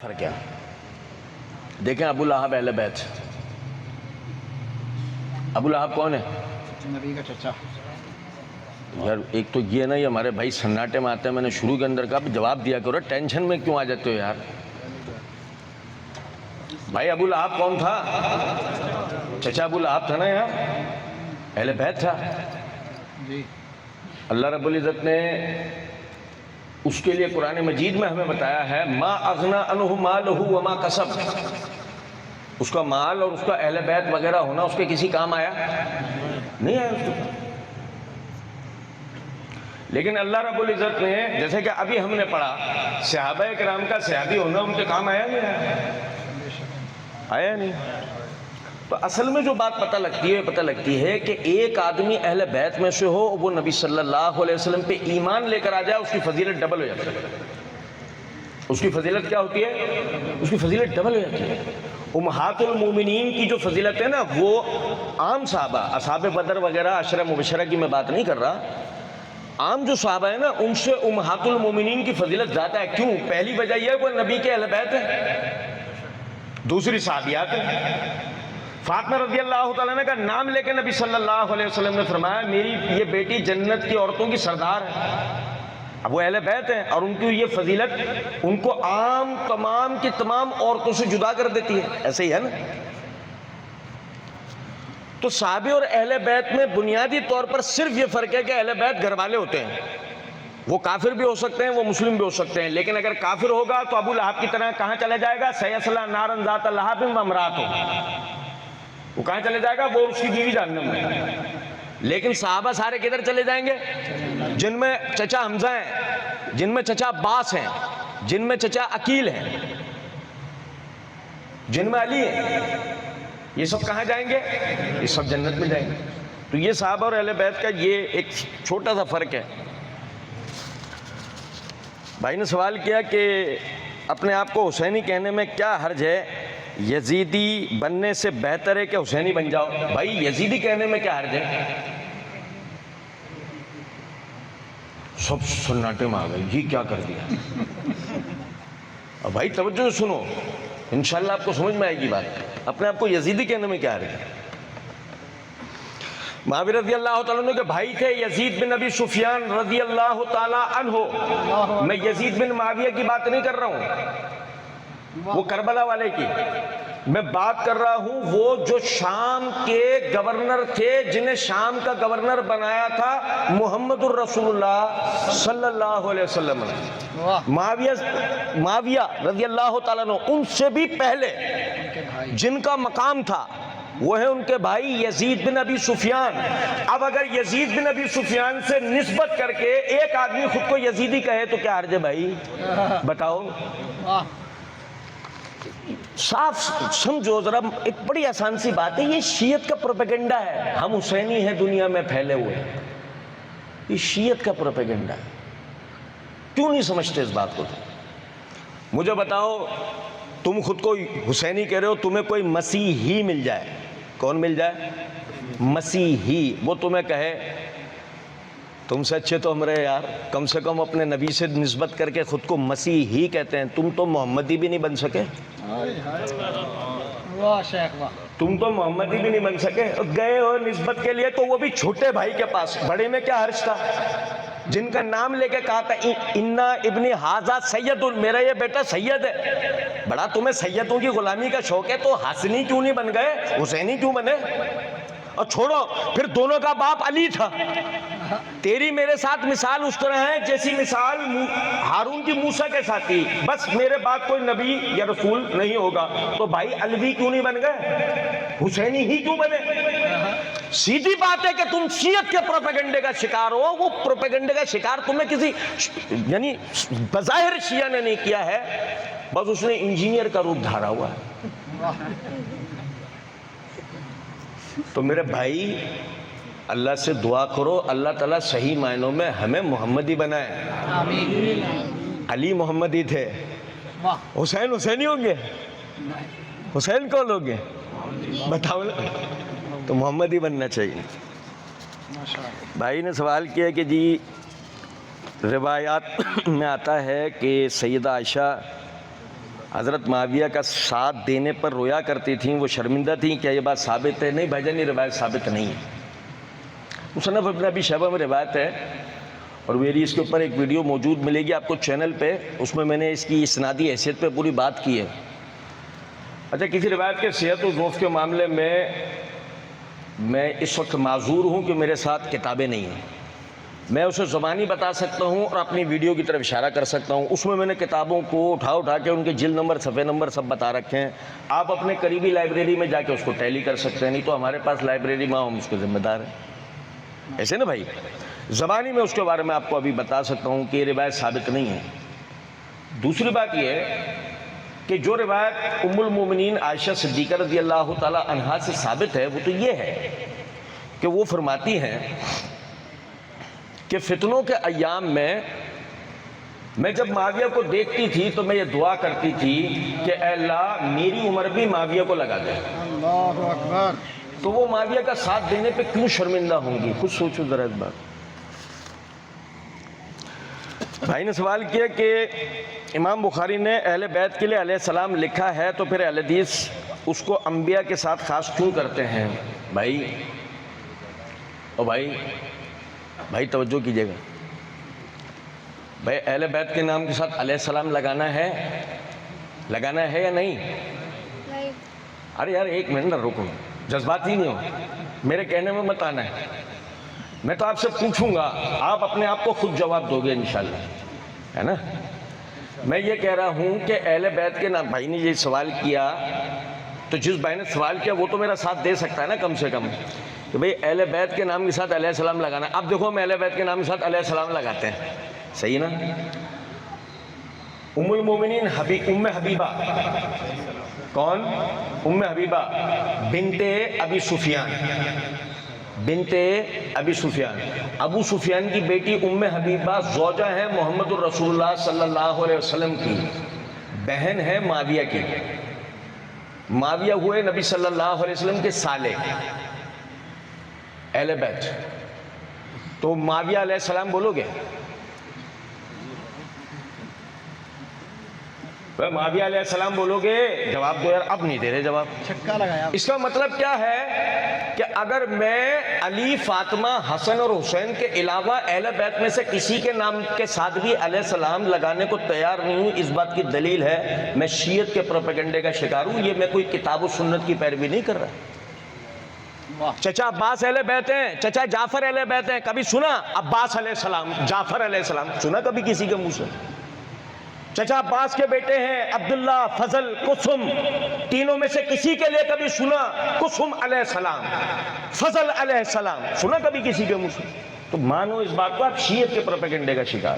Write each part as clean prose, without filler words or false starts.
فرق ہے؟ دیکھیں ابو لہب اہل بیت. ابو لہب کون ہے؟ نبی کا چچا. یار ایک تو یہ نا، یہ ہمارے بھائی سناٹے میں آتے ہیں، میں نے شروع کے اندر کہا جواب دیا کرو، ٹینشن میں کیوں آ جاتے ہو یار؟ بھائی ابو لہب کون تھا؟ چچا ابو لہب تھا نا یار، اہل بیت تھا. جی. اللہ رب العزت نے اس کے لیے قرآن مجید میں ہمیں بتایا ہے ما اغنا عنہ مالہ وما کسب. اس کا مال اور اس کا اہل بیت وغیرہ ہونا اس کے کسی کام آیا نہیں آیا اس کو. لیکن اللہ رب العزت نے جیسے کہ ابھی ہم نے پڑھا صحابہ کرام کا صحابی ہونا ان کے کام آیا نہیں آیا نہیں. تو اصل میں جو بات پتہ لگتی ہے کہ ایک آدمی اہل بیت میں سے ہو، وہ نبی صلی اللہ علیہ وسلم پہ ایمان لے کر آ جائے، اس کی فضیلت ڈبل ہو جاتی ہے. اس کی فضیلت کیا ہوتی ہے؟ اس کی فضیلت ڈبل ہو جاتی ہے. امہات المومنین کی جو فضیلت ہے نا، وہ عام صحابہ اصحاب بدر وغیرہ عشرہ مبشرہ کی میں بات نہیں کر رہا، عام جو صحابہ ہیں نا ان سے امہات المومنین کی فضیلت زیادہ ہے. کیوں؟ پہلی وجہ یہ ہے وہ نبی کے اہل بیت ہے، دوسری صحابیات ہیں. فاطمہ رضی اللہ تعالیٰ عنہ کا نام لے کے نبی صلی اللہ علیہ وسلم نے فرمایا میری یہ بیٹی جنت کی عورتوں کی سردار ہے. اب وہ اہل بیت ہیں اور ان کی یہ فضیلت ان کو عام تمام کی تمام عورتوں سے جدا کر دیتی ہے. ایسے ہی ہے نا. تو صحابی اور اہل بیت میں بنیادی طور پر صرف یہ فرق ہے کہ اہل بیت گھر والے ہوتے ہیں، وہ کافر بھی ہو سکتے ہیں، وہ مسلم بھی ہو سکتے ہیں. لیکن اگر کافر ہوگا تو ابو لہب کی طرح کہاں چلا جائے گا؟ سیصلی نارا ذات لہب وامرأتہ. وہ کہاں چلے جائے گا؟ وہ اس کی بیوی جہنم میں. لیکن صحابہ سارے کدھر چلے جائیں گے؟ جن میں چچا حمزہ ہیں، جن میں چچا عباس ہیں، جن میں چچا عقیل ہیں، جن میں علی ہیں، یہ سب کہاں جائیں گے؟ یہ سب جنت میں جائیں گے. تو یہ صحابہ اور اہل بیت کا یہ ایک چھوٹا سا فرق ہے. بھائی نے سوال کیا کہ اپنے آپ کو حسینی کہنے میں کیا حرج ہے؟ یزیدی بننے سے بہتر ہے کہ حسینی بن جاؤ. بھائی یزیدی کہنے میں کیا حرج ہے؟ سب سناٹے میں آ گئے، یہ کیا کر دیا؟ اب بھائی توجہ سنو، انشاءاللہ آپ کو سمجھ میں آئے گی بات. اپنے آپ کو یزیدی کہنے میں کیا حرج ہے؟ معاویہ رضی اللہ تعالیٰ عنہ کے بھائی تھے یزید بن ابی سفیان رضی اللہ تعالیٰ عنہ. میں یزید بن معاویہ کی بات نہیں کر رہا ہوں، وہ کربلا والے کی میں بات کر رہا ہوں. وہ جو شام کے گورنر تھے، جنہیں شام کا گورنر بنایا تھا محمد الرسول اللہ صلی اللہ علیہ وسلم. معاویہ رضی اللہ تعالیٰ عنہ ان سے بھی پہلے جن کا مقام تھا وہ ہے ان کے بھائی یزید بن ابی سفیان. اب اگر یزید بن ابی سفیان سے نسبت کر کے ایک آدمی خود کو یزیدی کہے تو کیا حرج ہے بھائی؟ بتاؤ. صاف سمجھو ذرا، ایک بڑی آسان سی بات ہے. یہ شیعت کا پروپیگنڈا ہے. ہم حسینی ہیں دنیا میں پھیلے ہوئے، یہ شیعت کا پروپیگنڈا ہے. کیوں نہیں سمجھتے اس بات کو؟ مجھے بتاؤ، تم خود کو حسینی کہہ رہے ہو، تمہیں کوئی مسیحی مل جائے، کون مل جائے؟ مسیحی. وہ تمہیں کہے تم سے اچھے تو ہم رہے یار، کم سے کم اپنے نبی سے نسبت کر کے خود کو مسیحی کہتے ہیں، تم تو محمدی بھی نہیں بن سکے. تم تو محمدی بھی نہیں بن سکے. گئے ہو نسبت کے لیے تو وہ بھی چھوٹے بھائی کے پاس، بڑے میں کیا حرج تھا؟ جن کا نام لے کے کہا تھا انا ابنی ھذا سید، میرا یہ بیٹا سید ہے. بڑا تمہیں سیدوں کی غلامی کا شوق ہے تو حسنی کیوں نہیں بن گئے، حسینی کیوں بنے؟ اور چھوڑو، پھر دونوں کا باپ علی تھا. تیری میرے ساتھ مثال اس طرح ہے جیسی مثال ہارون کی موسیٰ کے ساتھ تھی. بس میرے بعد کوئی نبی یا رسول نہیں ہوگا. تو بھائی علوی کیوں نہیں بن گئے، حسینی ہی کیوں بنے؟ سیدھی بات ہے کہ تم شیعت کے پروپیگنڈے کا شکار ہو. وہ پروپیگنڈے کا شکار تمہیں کسی یعنی بظاہر شیعہ نے نہیں کیا ہے، بس اس نے انجینئر کا روپ دھارا ہوا ہے. تو میرے بھائی اللہ سے دعا کرو اللہ تعالیٰ صحیح معنوں میں ہمیں محمدی بنائے. علی محمدی تھے، حسین حسینی ہوں گے؟ حسین کون ہوں گے بتاؤ نا. تو محمدی بننا چاہیے. بھائی نے سوال کیا کہ جی روایات میں آتا ہے کہ سیدہ عائشہ حضرت معاویہ کا ساتھ دینے پر رویا کرتی تھیں، وہ شرمندہ تھیں، کیا یہ بات ثابت ہے؟ نہیں بھائی جان، یہ روایت ثابت نہیں ہے۔ مصنف ابن ابی شیبہ میں روایت ہے، اور میری اس کے اوپر ایک ویڈیو موجود ملے گی آپ کو چینل پہ، اس میں میں نے اس کی اسنادی حیثیت پہ پوری بات کی ہے۔ اچھا، کسی روایت کے صحت و ضعف کے معاملے میں اس وقت معذور ہوں کہ میرے ساتھ کتابیں نہیں ہیں۔ میں اسے زبانی بتا سکتا ہوں اور اپنی ویڈیو کی طرف اشارہ کر سکتا ہوں، اس میں نے کتابوں کو اٹھا کے ان کے جلد نمبر، صفحے نمبر سب بتا رکھے ہیں۔ آپ اپنے قریبی لائبریری میں جا کے اس کو ٹیلی کر سکتے ہیں، نہیں تو ہمارے پاس لائبریری میں ہم اس کے ذمہ دار ہیں، ایسے نا بھائی۔ زبانی میں اس کے بارے میں آپ کو ابھی بتا سکتا ہوں کہ یہ روایت ثابت نہیں ہے۔ دوسری بات یہ ہے کہ جو روایت ام المومنین عائشہ صدیقہ رضی اللہ تعالی عنہا سے ثابت ہے، وہ تو یہ ہے کہ وہ فرماتی ہیں کہ فتنوں کے ایام میں جب معاویہ کو دیکھتی تھی تو میں یہ دعا کرتی تھی کہ اے اللہ میری عمر بھی معاویہ کو لگا دے، اللہ اکبر۔ تو وہ معاویہ کا ساتھ دینے پہ کیوں شرمندہ ہوں گی؟ خود سوچو ذرا اس بات۔ بھائی نے سوال کیا کہ امام بخاری نے اہل بیت کے لیے علیہ السلام لکھا ہے تو پھر اہل حدیث اس کو انبیاء کے ساتھ خاص کیوں کرتے ہیں؟ بھائی توجہ کیجئے گا، بھائی اہل بیت کے نام کے ساتھ علیہ السلام لگانا ہے یا نہیں؟ ارے یار ایک منٹ نہ رکو، جذبات ہی نہیں ہو، میرے کہنے میں مت آنا ہے۔ میں تو آپ سے پوچھوں گا، آپ اپنے آپ کو خود جواب دو گے انشاءاللہ، ہے نا؟ میں یہ کہہ رہا ہوں کہ اہل بیت کے نام، بھائی نے یہ سوال کیا تو جس بھائی نے سوال کیا وہ تو میرا ساتھ دے سکتا ہے نا کم سے کم، کہ بھئی اہل بیت کے نام کے ساتھ علیہ السلام لگانا۔ اب دیکھو ہم اہل بیت کے نام کے ساتھ علیہ السلام لگاتے ہیں، صحیح نا؟ ام المومنین ام حبیبہ، کون؟ ام حبیبہ بنت ابی سفیان، ابو سفیان کی بیٹی ام حبیبہ زوجہ ہے محمد الرسول اللہ صلی اللہ علیہ وسلم کی، بہن ہے معاویہ کی۔ معاویہ ہوئے نبی صلی اللہ علیہ وسلم کے سالے، اہل بیت۔ تو معاویہ علیہ السلام بولو گے؟ معاویہ علیہ السلام بولو گے؟ جواب دو یار، اب نہیں دے رہے جواب۔ چھکا لگایا۔ اس کا مطلب کیا ہے کہ اگر میں علی، فاطمہ، حسن اور حسین کے علاوہ اہل بیت میں سے کسی کے نام کے ساتھ بھی علیہ السلام لگانے کو تیار نہیں ہوں، اس بات کی دلیل ہے میں شیعت کے پروپیگنڈے کا شکار ہوں۔ یہ میں کوئی کتاب و سنت کی پیروی نہیں کر رہا۔ چچا عباس اہل بیت ہیں، چچا جعفر اہل بیت ہیں، کبھی سنا عباس علیہ السلام، جعفر علیہ السلام سنا کبھی کسی کے منہ سے؟ چچا عباس کے بیٹے ہیں عبداللہ، فضل، قسم، تینوں میں سے کسی کے لیے کبھی سنا قسم علیہ السلام، فضل علیہ السلام سنا کبھی کسی کے منہ سے؟ تو مانو اس بات کو، آپ شیعت کے پروپیگنڈے کا شکار،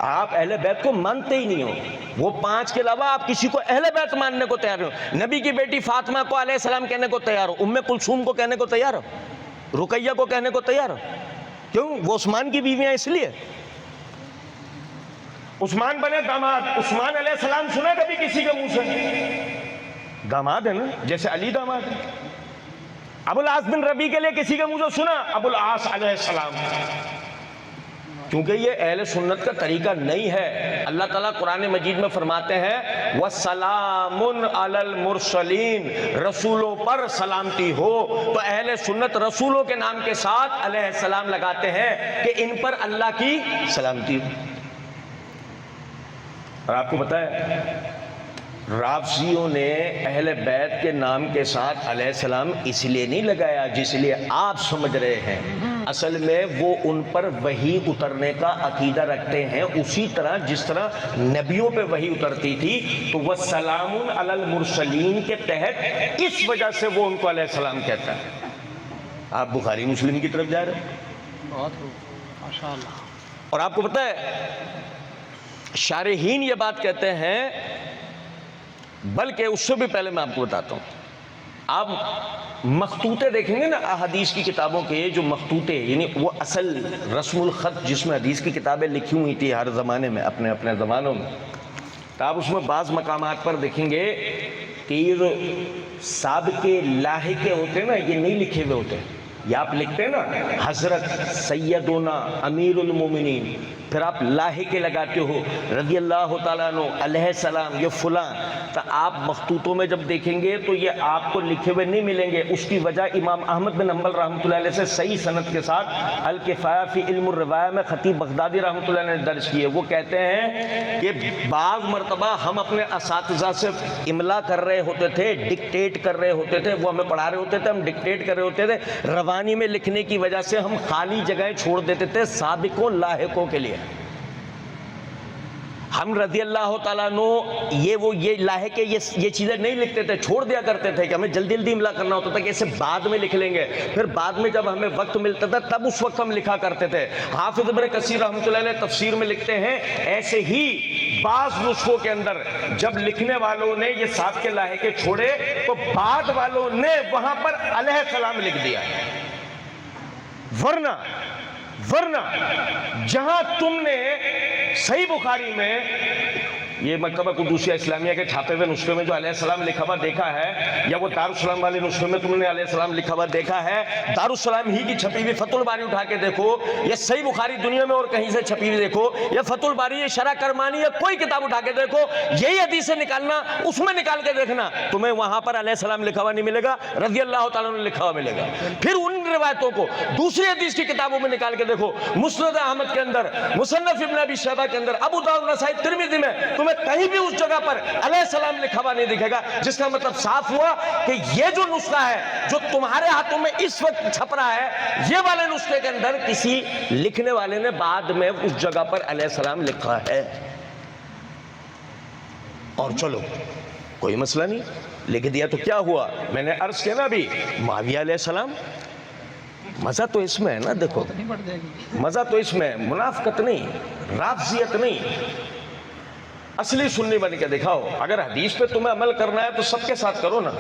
آپ اہل بیت کو مانتے ہی نہیں ہو۔ وہ پانچ کے علاوہ آپ کسی کو اہل بیت ماننے کو تیار ہو؟ نبی کی بیٹی فاطمہ کو علیہ السلام کہنے کو تیار ہو، ام کلثوم کو کہنے کو تیار ہو، رقیہ کو کہنے کو تیار ہو؟ کیوں؟ وہ عثمان کی بیویاں اس لیے۔ عثمان بنے داماد، عثمان علیہ السلام سنا کبھی کسی کے منہ سے؟ داماد ہے نا، جیسے علی داماد ہے۔ ابو العاص بن ربیع کے لیے کسی کے منہ سے سنا ابو العاص علیہ السلام؟ کیونکہ یہ اہل سنت کا طریقہ نہیں ہے۔ اللہ تعالیٰ قرآن مجید میں فرماتے ہیں وَسَلَامٌ عَلَى الْمُرْسَلِينَ، رسولوں پر سلامتی ہو۔ تو اہل سنت رسولوں کے نام کے ساتھ علیہ السلام لگاتے ہیں کہ ان پر اللہ کی سلامتی ہو۔ اور آپ کو پتہ ہے رافضیوں نے اہل بیت کے نام کے ساتھ علیہ السلام اس لیے نہیں لگایا جس لیے آپ سمجھ رہے ہیں، اصل میں وہ ان پر وحی اترنے کا عقیدہ رکھتے ہیں، اسی طرح جس طرح نبیوں پہ وحی اترتی تھی، تو وہ سلام علی المرسلین کے تحت اس وجہ سے وہ ان کو علیہ السلام کہتا ہے۔ آپ بخاری مسلم کی طرف جا رہے ہیں، بہت خوب، ماشاءاللہ۔ اور آپ کو پتہ ہے شارحین یہ بات کہتے ہیں، بلکہ اس سے بھی پہلے میں آپ کو بتاتا ہوں، آپ مخطوطے دیکھیں گے نا احادیث کی کتابوں کے، جو مخطوطے یعنی وہ اصل رسم الخط جس میں حدیث کی کتابیں لکھی ہوئی تھی ہر زمانے میں، اپنے اپنے زمانوں میں، تو آپ اس میں بعض مقامات پر دیکھیں گے کہ یہ جو سابقے لاحقے ہوتے ہیں نا، یہ نہیں لکھے ہوئے ہوتے، یہ آپ لکھتے ہیں نا حضرت سیدنا امیر المومنین پھر آپ لاحقے لگاتے ہو رضی اللہ تعالیٰ عنہ علیہ السلام یہ فلاں، تو آپ مخطوطوں میں جب دیکھیں گے تو یہ آپ کو لکھے ہوئے نہیں ملیں گے. اس کی وجہ امام احمد بن حنبل رحمۃ اللہ علیہ سے صحیح سند کے ساتھ الکفایہ فی علم الروایہ میں خطیب بغدادی رحمۃ اللہ علیہ نے درج کی ہے. وہ کہتے ہیں کہ بعض مرتبہ ہم اپنے اساتذہ سے املا کر رہے ہوتے تھے، ڈکٹیٹ کر رہے ہوتے تھے، وہ ہمیں پڑھا رہے ہوتے تھے، ہم ڈکٹیٹ کر رہے ہوتے تھے، روانی میں لکھنے کی وجہ سے ہم خالی جگہیں چھوڑ دیتے تھے سابقوں لاحقوں کے لیے. ہم رضی اللہ تعالیٰ عنہ یہ لاحق یہ چیزیں نہیں لکھتے تھے، چھوڑ دیا کرتے تھے کہ ہمیں جلدی جلدی املا کرنا ہوتا تھا کہ اسے بعد میں لکھ لیں گے. پھر بعد میں جب ہمیں وقت ملتا تھا تب اس وقت ہم لکھا کرتے تھے. حافظ ابن کثیر رحمۃ اللہ علیہ تفسیر میں لکھتے ہیں ایسے ہی بعض نسخوں کے اندر جب لکھنے والوں نے یہ ساتھ کے لاحقے چھوڑے تو بعد والوں نے وہاں پر علیہ السلام لکھ دیا. ورنہ جہاں تم نے صحیح بخاری میں یہ مکتبہ قدوسیہ اسلامیہ کے چھاپے ہوئے نسخے میں جو علیہ السلام لکھا ہوا دیکھا ہے، یا وہ دارالسلام والے نسخے میں تم نے علیہ السلام لکھا ہوا دیکھا ہے، دارالسلام ہی کی چھپی ہوئی فتح الباری اٹھا کے دیکھو، یا صحیح بخاری دنیا میں اور کہیں سے چھپی ہوئی دیکھو، یا فتح الباری یا شرح کرمانی یا کوئی کتاب اٹھا کے دیکھو، یہی حدیثیں نکالنا، اس میں نکال کے دیکھنا، تمہیں وہاں پر علیہ السلام لکھا ہوا نہیں ملے گا، رضی اللہ تعالیٰ نے لکھا ہوا ملے گا. پھر ان روایتوں کو دوسری حدیث کی کتابوں میں نکال کے دیکھو، مسند احمد کے اندر، مصنف ابن ابی شیبہ کے اندر، ابو داؤد نسائی ترمذی میں تمہیں کہیں بھی اس جگہ پر علیہ السلام لکھا ہوا نہیں دکھے گا. جس کا مطلب صاف ہوا کہ یہ جو نسخہ ہے جو تمہارے ہاتھوں میں اس وقت چھپ رہا ہے، یہ والے نسخے کے اندر کسی لکھنے والے نے بعد میں اس جگہ پر علیہ السلام لکھا ہے. اور چلو کوئی مسئلہ نہیں، لکھ دیا تو کیا ہوا. میں نے عرض کیا نا ابھی، معاویہ علیہ السلام، مزہ تو اس میں ہے نا، دیکھو مزہ تو اس میں ہے، منافقت نہیں، رافضیت نہیں، اصلی سنی بن کے دکھاؤ. اگر حدیث پہ تمہیں عمل کرنا ہے تو سب کے ساتھ کرو نا.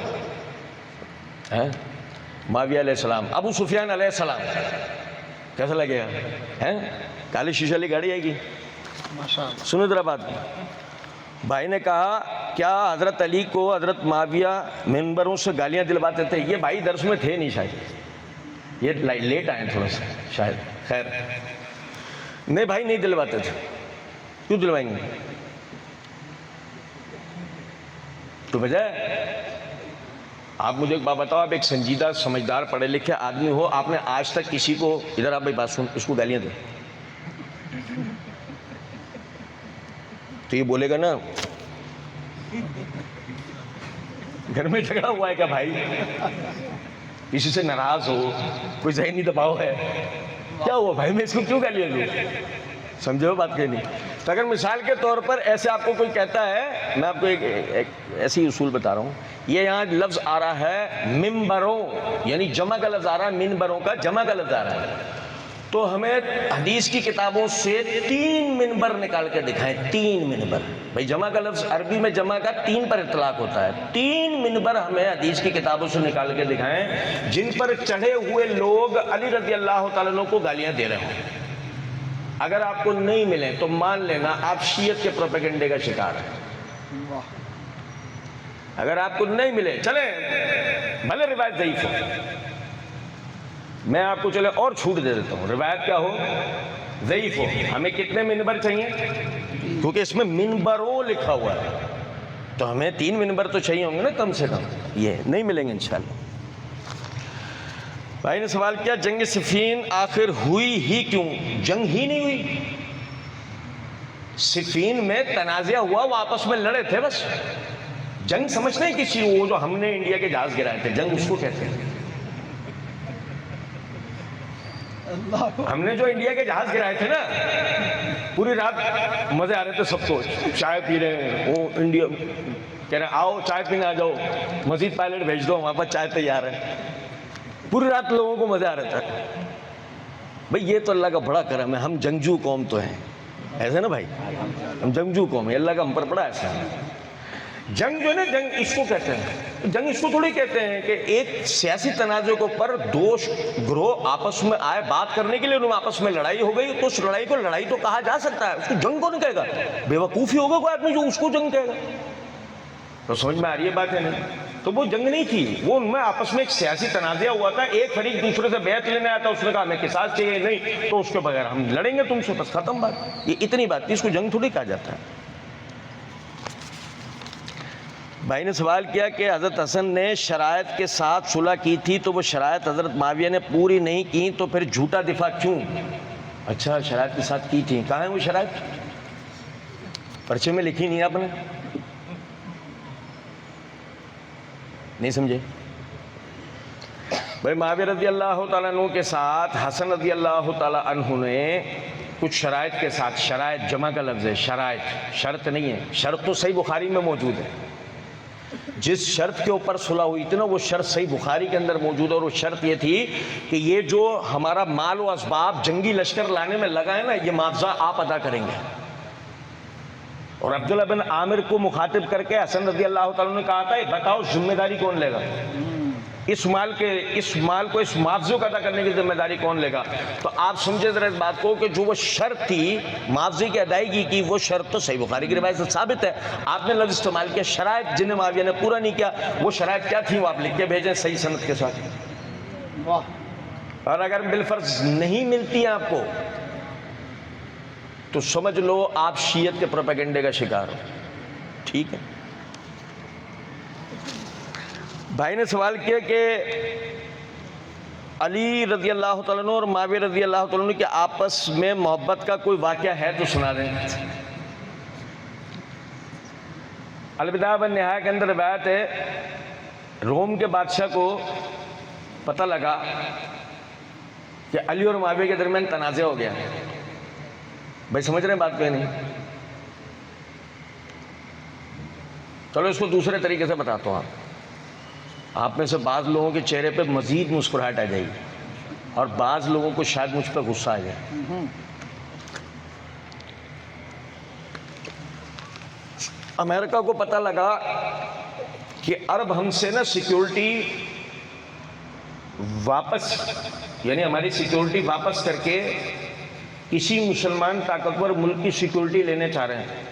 معاویہ علیہ السلام، ابو سفیان علیہ السلام، کیسا لگے گا؟ کالی شیشے والی گاڑی آئے گی. سنو ذرا بات. بھائی نے کہا کیا حضرت علی کو حضرت معاویہ منبروں سے گالیاں دلواتے تھے؟ یہ بھائی درس میں تھے نہیں شاید، یہ لیٹ آئے تھوڑا سا شاید. خیر نہیں بھائی نہیں دلواتے تھے. کیوں دلوائیں گے؟ تو وجہ آپ مجھے ایک بات بتاؤ، آپ ایک سنجیدہ سمجھدار پڑھے لکھے آدمی ہو، آپ نے آج تک کسی کو ادھر آپ بھائی بات سن اس کو گالیاں دیں تو یہ بولے گا نا گھر میں جھگڑا ہوا ہے کیا بھائی، کسی سے ناراض ہو، کوئی ذہنی دباؤ ہے، کیا ہوا بھائی میں اس کو کیوں گالیاں دوں؟ سمجھو بات کہ نہیں. تو اگر مثال کے طور پر ایسے آپ کو کوئی کہتا ہے، میں آپ کو ایک ایسی اصول بتا رہا ہوں، یہ یہاں لفظ آ رہا ہے منبروں، یعنی جمع کا لفظ آ رہا ہے، منبروں کا جمع کا لفظ آ رہا ہے، تو ہمیں حدیث کی کتابوں سے 3 منبر نکال کے دکھائیں. 3 منبر، بھائی جمع کا لفظ عربی میں جمع کا 3 پر اطلاق ہوتا ہے. 3 منبر ہمیں حدیث کی کتابوں سے نکال کے دکھائیں جن پر چڑھے ہوئے لوگ علی رضی اللہ تعالیٰ عنہ کو گالیاں دے رہے ہوں. اگر آپ کو نہیں ملے تو مان لینا آپ شیعت کے پروپیگنڈے کا شکار ہیں. اگر آپ کو نہیں ملے، چلیں بھلے روایت ضعیف ہو، میں آپ کو چلے اور چھوٹ دے دیتا ہوں، روایت کیا ہو، ضعیف ہو، ہمیں کتنے منبر چاہیے؟ کیونکہ اس میں منبروں لکھا ہوا ہے تو ہمیں 3 منبر تو چاہیے ہوں گے نا کم سے کم. یہ نہیں ملیں گے انشاءاللہ. بھائی نے سوال کیا جنگ صفین آخر ہوئی ہی کیوں؟ جنگ ہی نہیں ہوئی. صفین میں تنازع ہوا، وہ آپس میں لڑے تھے بس. جنگ سمجھتے ہیں کسی وہ جو ہم نے انڈیا کے جہاز گرائے تھے، جنگ اس کو کہتے ہیں. ہم نے جو انڈیا کے جہاز گرائے تھے نا، پوری رات مزے آ رہے تھے سب کو، چائے پی رہے ہیں، وہ انڈیا کہہ رہے ہیں آؤ چائے پینے آ جاؤ، مزید پائلٹ بھیج دو، وہاں پر چائے تیار ہے. پوری رات لوگوں کو مزہ آ رہا تھا. بھئی یہ تو اللہ کا بڑا کرم ہے، ہم جنگجو قوم تو ہیں، ایسے نا بھائی، ہم جنگجو قوم ہیں، اللہ کا ہم پر بڑا ایسا ہے. جنگ جو ہے نا، جنگ اس کو کہتے ہیں، جنگ اس کو تھوڑی کہتے ہیں کہ ایک سیاسی تنازع کو پر 2 گروہ آپس میں آئے بات کرنے کے لیے، انہوں آپس میں لڑائی ہو گئی تو اس لڑائی کو لڑائی تو کہا جا سکتا ہے، اس کو جنگ کون کہے گا؟ بے وقوفی ہوگا کوئی آدمی جو اس کو جنگ کہے گا. تو سمجھ میں آ رہی ہے بات ہے نہیں؟ تو وہ جنگ نہیں تھی، وہ ان میں آپس میں ایک سیاسی تنازعہ ہوا تھا، ایک فریق دوسرے سے بیعت لینے آیا تھا، اس نے کہا ہمیں قصاص چاہیے، نہیں تو اس کے بغیر ہم لڑیں گے تم سے، بس ختم بات، یہ اتنی بات تھی، اس کو جنگ تھوڑی کہا جاتا ہے۔ بھائی نے سوال کیا کہ حضرت حسن نے شرائط کے ساتھ صلح کی تھی تو وہ شرائط حضرت معاویہ نے پوری نہیں کی تو پھر جھوٹا دفاع کیوں؟ اچھا شرائط کے ساتھ کی تھی، کہاں ہیں وہ شرائط؟ پرچے میں لکھی نہیں آپ نے؟ نہیں سمجھے؟ بھائی معاویہ رضی اللہ تعالیٰ عنہ کے ساتھ حسن رضی اللہ تعالیٰ عنہ نے کچھ شرائط کے ساتھ، شرائط جمع کا لفظ ہے، شرائط شرط نہیں ہے، شرط تو صحیح بخاری میں موجود ہے، جس شرط کے اوپر صلح ہوئی تھی نا وہ شرط صحیح بخاری کے اندر موجود ہے، اور وہ شرط یہ تھی کہ یہ جو ہمارا مال و اسباب جنگی لشکر لانے میں لگا ہے نا، یہ معاوضہ آپ ادا کریں گے۔ اور عبداللہ بن عامر کو مخاطب کر کے حسن رضی اللہ تعالیٰ نے کہا تھا بتاؤ ذمہ داری کون لے گا، اس مال کو اس معاوضے کو ادا کرنے کی ذمہ داری کون لے گا؟ تو آپ سمجھے ذرا اس بات کو کہ جو وہ شرط تھی معاوضے کی ادائیگی کی، وہ شرط تو صحیح بخاری کی روایت سے ثابت ہے، آپ نے لفظ استعمال کیا شرائط، جنہیں معاویہ نے پورا نہیں کیا، وہ شرائط کیا تھی وہ آپ لکھ کے بھیجیں صحیح سند کے ساتھ۔ اور اگر بالفرض نہیں ملتی آپ کو تو سمجھ لو آپ شیعت کے پروپیگنڈے کا شکار ہو، ٹھیک ہے؟ بھائی نے سوال کیا کہ علی رضی اللہ تعالیٰ عنہ اور معاویہ رضی اللہ تعالیٰ عنہ کے آپس میں محبت کا کوئی واقعہ ہے تو سنا دیں۔ البدایہ والنہایہ کے اندر روایت ہے، روم کے بادشاہ کو پتہ لگا کہ علی اور معاویہ کے درمیان تنازع ہو گیا۔ بھائی سمجھ رہے ہیں بات کہ نہیں؟ چلو اس کو دوسرے طریقے سے بتاتا ہوں، آپ میں سے بعض لوگوں کے چہرے پہ مزید مسکراہٹ آ جائے گی اور بعض لوگوں کو شاید مجھ پہ غصہ آ جائے۔ امریکہ کو پتہ لگا کہ عرب ہم سے نا سیکیورٹی واپس، یعنی ہماری سیکیورٹی واپس کر کے کسی مسلمان طاقتور ملک کی سیکیورٹی لینے چاہ رہے ہیں۔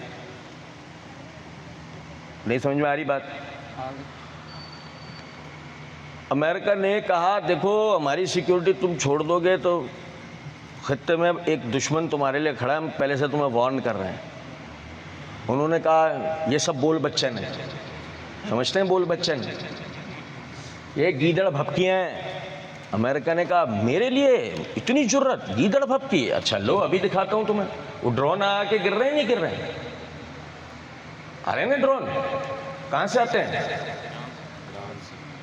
نہیں سمجھ میں آ رہی بات؟ امریکہ نے کہا دیکھو ہماری سیکیورٹی تم چھوڑ دو گے تو خطے میں ایک دشمن تمہارے لیے کھڑا ہے، ہم پہلے سے تمہیں وارن کر رہے ہیں۔ انہوں نے کہا یہ سب بول بچن ہیں، سمجھتے ہیں بول بچن، یہ گیدڑ بھپکیاں ہیں۔ امریکہ نے کہا میرے لیے اتنی جرت، گیدڑ بھپکی؟ اچھا لو ابھی دکھاتا ہوں تمہیں۔ وہ ڈرون آ کے گر رہے ہیں نہیں گر رہے ہیں؟ آ رہے ہیں نا ڈرون، کہاں سے آتے ہیں؟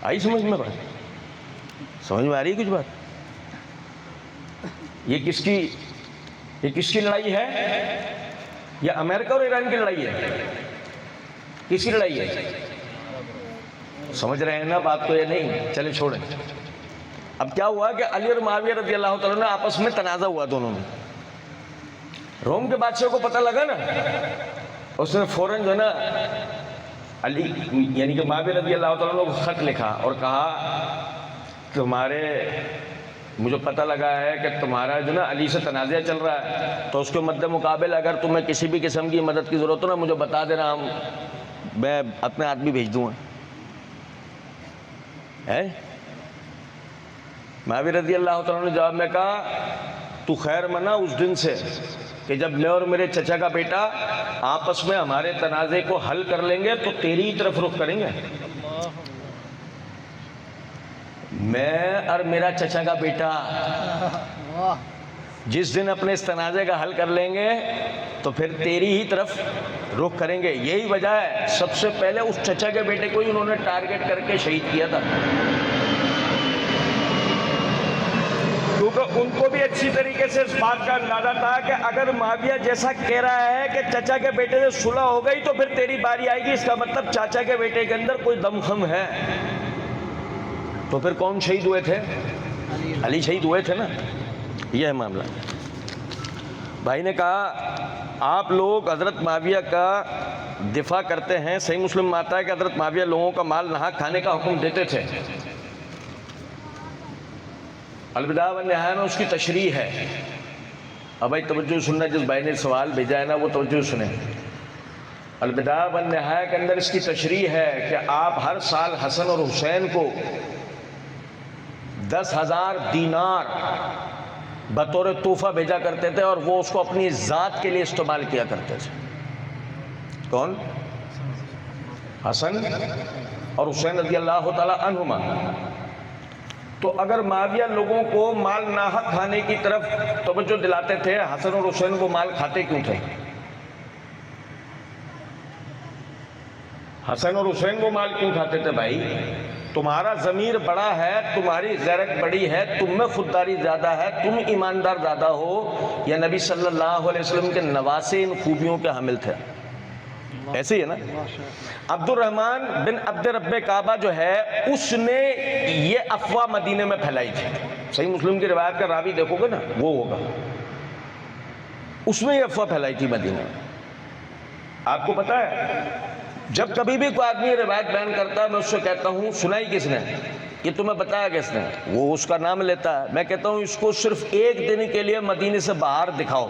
آئی سمجھ میں بات؟ سمجھ میں آ رہی ہے کچھ بات؟ یہ کس کی لڑائی ہے؟ یہ امریکہ اور ایران کی لڑائی ہے؟ کس کی لڑائی ہے؟ سمجھ رہے ہیں نا بات کو یا نہیں؟ چلے چھوڑیں۔ اب کیا ہوا کہ علی اور معاویہ رضی اللہ تعالیٰ نے آپس میں تنازع ہوا دونوں میں۔ روم کے بادشاہ کو پتہ لگا نا، اس نے فوراً جو ہے نا علی یعنی کہ معاویہ رضی اللہ تعالیٰ کو خط لکھا اور کہا مجھے پتہ لگا ہے کہ تمہارا جو نا علی سے تنازع چل رہا ہے، تو اس کے مد مقابل اگر تمہیں کسی بھی قسم کی مدد کی ضرورت ہو نا مجھے بتا دینا، میں اپنے آدمی بھیج دوں گا۔ معاویہ رضی اللہ تعالیٰ نے جواب میں کہا تو خیر منا اس دن سے کہ جب میں اور میرے چچا کا بیٹا آپس میں ہمارے تنازع کو حل کر لیں گے تو تیری طرف رخ کریں گے۔ میں اور میرا چچا کا بیٹا جس دن اپنے اس تنازع کا حل کر لیں گے تو پھر تیری ہی طرف رخ کریں گے۔ یہی وجہ ہے سب سے پہلے اس چچا کے بیٹے کو ہی انہوں نے ٹارگٹ کر کے شہید کیا تھا، کیونکہ ان کو بھی اچھی طریقے سے اس بات کا اندازہ تھا کہ اگر معاویہ جیسا کہہ رہا ہے کہ چچا کے بیٹے سے صلح ہو گئی تو پھر تیری باری آئے گی، اس کا مطلب چاچا کے بیٹے کے اندر کوئی دم خم ہے۔ تو پھر کون شہید ہوئے تھے؟ علی شہید ہوئے تھے نا، یہ ہے معاملہ۔ بھائی نے کہا آپ لوگ حضرت معاویہ کا دفاع کرتے ہیں، صحیح مسلم میں آتا ہے کہ حضرت معاویہ لوگوں کا مال نہا کھانے کا حکم دیتے تھے۔ البدایہ والنہایہ میں اس کی تشریح ہے۔ اب بھائی توجہ سننا، جس بھائی نے سوال بھیجا ہے نا وہ توجہ سنیں۔ البدایہ والنہایہ کے اندر اس کی تشریح ہے کہ آپ ہر سال حسن اور حسین کو 10,000 دینار بطور تحفہ بھیجا کرتے تھے، اور وہ اس کو اپنی ذات کے لیے استعمال کیا کرتے تھے۔ کون؟ حسن اور حسین رضی اللہ تعالی عنہما۔ تو اگر معاویہ لوگوں کو مال ناحق کھانے کی طرف توجہ دلاتے تھے، حسن اور حسین وہ مال کھاتے کیوں تھے؟ حسن اور حسین وہ مال کیوں کھاتے تھے بھائی؟ تمہارا ضمیر بڑا ہے، تمہاری غیرت بڑی ہے، تم میں خودداری زیادہ ہے، تم ایماندار زیادہ ہو، یا نبی صلی اللہ علیہ وسلم کے نواسے ان خوبیوں کے حامل تھے؟ ایسے ہی ہے نا؟ عبد الرحمن بن عبد رب کعبہ جو ہے، اس نے یہ افواہ مدینے میں پھیلائی تھی۔ صحیح مسلم کی روایت کا راوی دیکھو گے نا، وہ ہوگا، اس نے یہ افواہ پھیلائی تھی مدینے میں۔ آپ کو پتا ہے، جب کبھی بھی کوئی آدمی روایت بیان کرتا ہے، میں اس سے کہتا ہوں سنائی کس نے؟ یہ تمہیں بتایا کس نے؟ وہ اس کا نام لیتا ہے۔ میں کہتا ہوں اس کو صرف ایک دن کے لیے مدینے سے باہر دکھاؤ،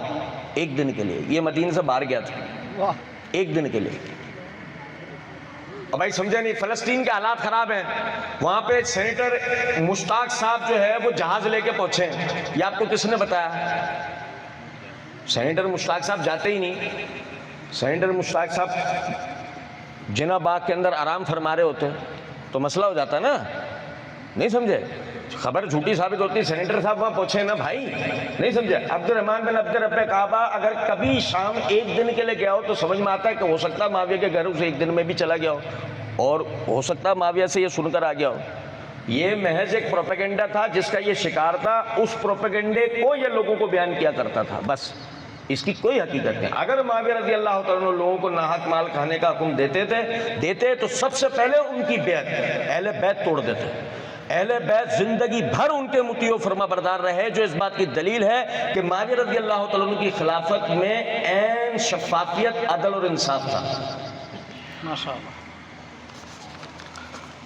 ایک دن کے لیے۔ یہ مدینے سے باہر گیا تھا ایک دن کے لیے۔ اور بھائی سمجھے نہیں، فلسطین کے حالات خراب ہیں، وہاں پہ سینیٹر مشتاق صاحب جو ہے وہ جہاز لے کے پہنچے ہیں۔ یہ آپ کو کس نے بتایا؟ سینیٹر مشتاق صاحب جاتے ہی نہیں۔ سینیٹر مشتاق صاحب جناح باغ کے اندر آرام فرما رہے ہوتے تو مسئلہ ہو جاتا نا، نہیں سمجھے؟ خبر جھوٹی ثابت ہوتی، سینیٹر صاحب وہاں پہنچے نا بھائی، نہیں سمجھے؟ عبد الرحمن بن عبد رب کعبہ اگر کبھی شام ایک دن کے لیے گیا ہو تو سمجھ میں آتا ہے کہ ہو سکتا ہے معاویہ کے گھر سے ایک دن میں بھی چلا گیا ہو، اور ہو سکتا ہے معاویہ سے یہ سن کر آ گیا ہو۔ یہ محض ایک پروپیگنڈا تھا جس کا یہ شکار تھا، اس پروپیگنڈے کو یہ لوگوں کو بیان کیا کرتا تھا، بس، اس کی کوئی حقیقت نہیں۔ اگر معاویہ رضی اللہ تعالیٰ عنہ لوگوں کو ناحق مال کھانے کا حکم دیتے تو سب سے پہلے ان کی بیعت، اہل بیت توڑ دیتے۔ اہل بیت زندگی بھر ان کے مطیع و فرما بردار رہے، جو اس بات کی دلیل ہے کہ معاویہ رضی اللہ تعالیٰ عنہ کی خلافت میں عین شفافیت، عدل اور انصاف تھا۔ ماشاءاللہ۔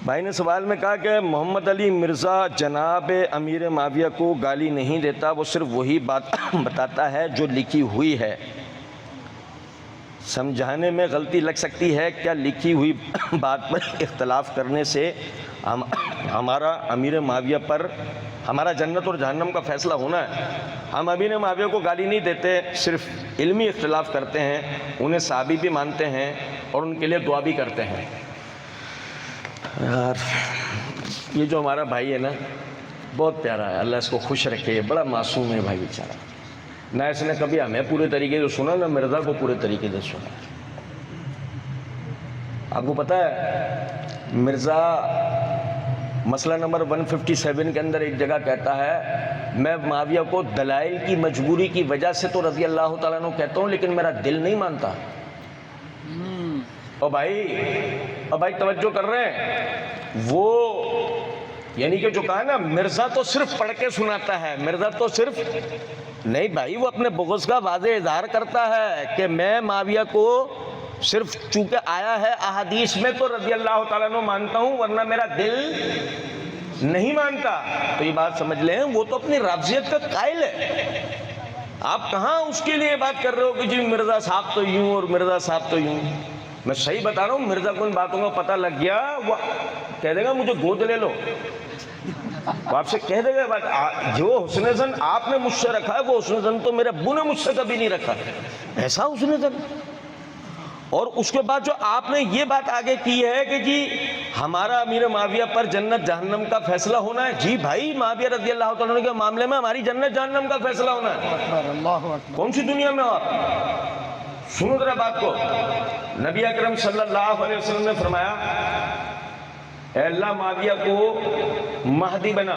بھائی نے سوال میں کہا کہ محمد علی مرزا جناب امیر معاویہ کو گالی نہیں دیتا، وہ صرف وہی بات بتاتا ہے جو لکھی ہوئی ہے، سمجھانے میں غلطی لگ سکتی ہے، کیا لکھی ہوئی بات پر اختلاف کرنے سے ہمارا امیر معاویہ پر ہمارا جنت اور جہنم کا فیصلہ ہونا ہے؟ ہم امیر معاویہ کو گالی نہیں دیتے، صرف علمی اختلاف کرتے ہیں، انہیں صحابی بھی مانتے ہیں اور ان کے لیے دعا بھی کرتے ہیں۔ یار یہ جو ہمارا بھائی ہے نا، بہت پیارا ہے، اللہ اس کو خوش رکھے، بڑا معصوم ہے بھائی بیچارہ، نہ اس نے کبھی ہمیں پورے طریقے سے سنا، نہ مرزا کو پورے طریقے سے سنا۔ آپ کو پتہ ہے مرزا مسئلہ نمبر 157 کے اندر ایک جگہ کہتا ہے، میں معاویہ کو دلائل کی مجبوری کی وجہ سے تو رضی اللہ تعالیٰ عنہ کہتا ہوں، لیکن میرا دل نہیں مانتا۔ اور بھائی توجہ کر رہے ہیں، وہ یعنی کہ جو کہا نا، مرزا تو صرف پڑھ کے سناتا ہے، مرزا تو صرف نہیں بھائی، وہ اپنے بغض کا واضح اظہار کرتا ہے کہ میں معاویہ کو صرف چونکہ آیا ہے احادیث میں تو رضی اللہ تعالیٰ عنہ مانتا ہوں، ورنہ میرا دل نہیں مانتا۔ تو یہ بات سمجھ لیں، وہ تو اپنی رافضیت کا قائل ہے، آپ کہاں اس کے لیے بات کر رہے ہو کہ جی مرزا صاحب تو یوں اور مرزا صاحب تو یوں۔ میں صحیح بتا رہا ہوں، مرزا کو ان باتوں کا پتہ لگ گیا، وہ کہہ دے گا مجھے گود لے لو، وہ آپ سے کہہ دے گا بات، جو حسن زن آپ نے مجھ سے رکھا ہے وہ حسن زن تو میرے ابو نے مجھ سے کبھی نہیں رکھا، ایسا حسن زن۔ اور اس کے بعد جو آپ نے یہ بات آگے کی ہے کہ جی ہمارا امیر معاویہ پر جنت جہنم کا فیصلہ ہونا ہے، جی بھائی معاویہ رضی اللہ تعالیٰ عنہ کے معاملے میں ہماری جنت جہنم کا فیصلہ ہونا ہے، اللہ اکبر۔ کون سی دنیا میں؟ اور سنو ذرا بات کو، نبی اکرم صلی اللہ علیہ وسلم نے فرمایا، اے اللہ معاویہ کو مہدی بنا،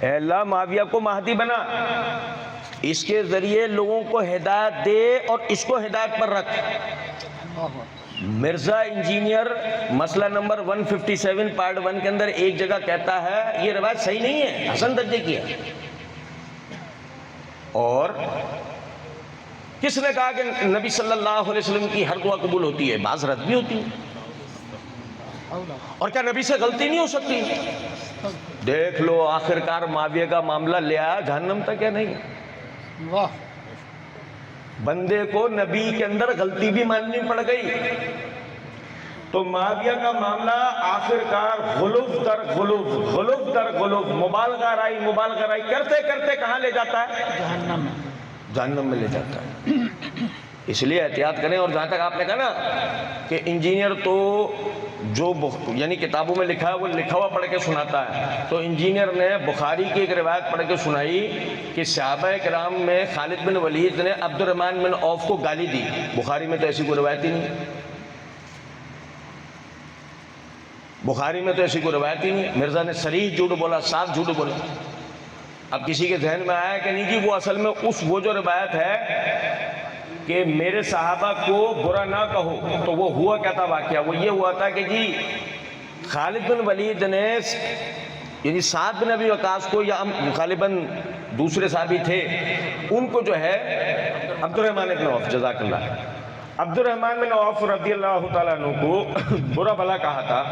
اے اللہ معاویہ کو مہدی بنا، اس کے ذریعے لوگوں کو ہدایت دے اور اس کو ہدایت پر رکھ۔ مرزا انجینئر مسئلہ نمبر 157 پارٹ 1 کے اندر ایک جگہ کہتا ہے، یہ روایت صحیح نہیں ہے، حسن درجے کی ہے۔ اور کس نے کہا کہ نبی صلی اللہ علیہ وسلم کی ہر دعا قبول ہوتی ہے؟ بعض رد بھی ہوتی ہے۔ اور کیا نبی سے غلطی نہیں ہو سکتی؟ دیکھ لو آخرکار معاویہ کا معاملہ لے آیا جہنم تک یا نہیں؟ واہ، بندے کو نبی کے اندر غلطی بھی ماننی پڑ گئی. تو معاویہ کا معاملہ آخر کار غلوف در غلوف، غلوف در غلوف، مبالغہ رائی کرتے کرتے کہاں لے جاتا ہے؟ جہنم میں. جہنم میں لے جاتا ہے. اس لیے احتیاط کریں. اور جہاں تک آپ نے کہا نا کہ انجینئر تو جو یعنی کتابوں میں لکھا ہے وہ لکھا ہوا پڑھ کے سناتا ہے، تو انجینئر نے بخاری کی ایک روایت پڑھ کے سنائی کہ صحابہ کرام میں خالد بن ولید نے عبد الرحمن بن عوف کو گالی دی. بخاری میں تو ایسی کوئی روایت ہی نہیں، بخاری میں تو ایسی کوئی روایت ہی نہیں. مرزا نے صریح جھوٹ بولا، صاف جھوٹ بولا. اب کسی کے ذہن میں آیا کہ نہیں جی وہ اصل میں وہ جو روایت ہے کہ میرے صحابہ کو برا نہ کہو، تو وہ ہوا کیا تھا واقعہ؟ وہ یہ ہوا تھا کہ جی خالد بن ولید نے یعنی سعد بن ابی وقاص کو، یا غالباً دوسرے صحابی تھے ان کو جو ہے عبد الرحمن بن عوف، جزاک اللہ، عبد الرحمن بن عوف رضی اللہ تعالیٰ عنہ کو برا بھلا کہا تھا،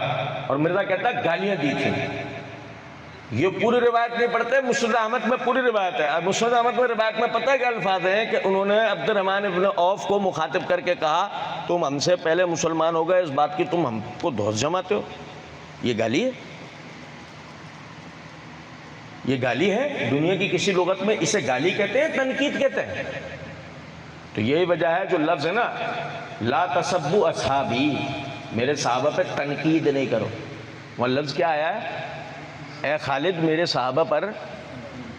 اور مرزا کہتا گالیاں دی تھیں. یہ پوری روایت نہیں پڑھتے، مسند احمد میں پوری روایت ہے. مسند احمد میں روایت میں پتہ کیا الفاظ ہیں کہ انہوں نے عبد الرحمن بن عوف کو مخاطب کر کے کہا تم ہم سے پہلے مسلمان ہو گئے، اس بات کی تم ہم کو دھوس جماتے ہو. یہ گالی ہے، یہ گالی ہے. دنیا کی کسی لغت میں اسے گالی کہتے ہیں، تنقید کہتے ہیں. تو یہی وجہ ہے جو لفظ ہے نا لا تسبوا اصحابی، میرے صحابہ پہ تنقید نہیں کرو. وہ لفظ کیا آیا ہے؟ اے خالد میرے صحابہ پر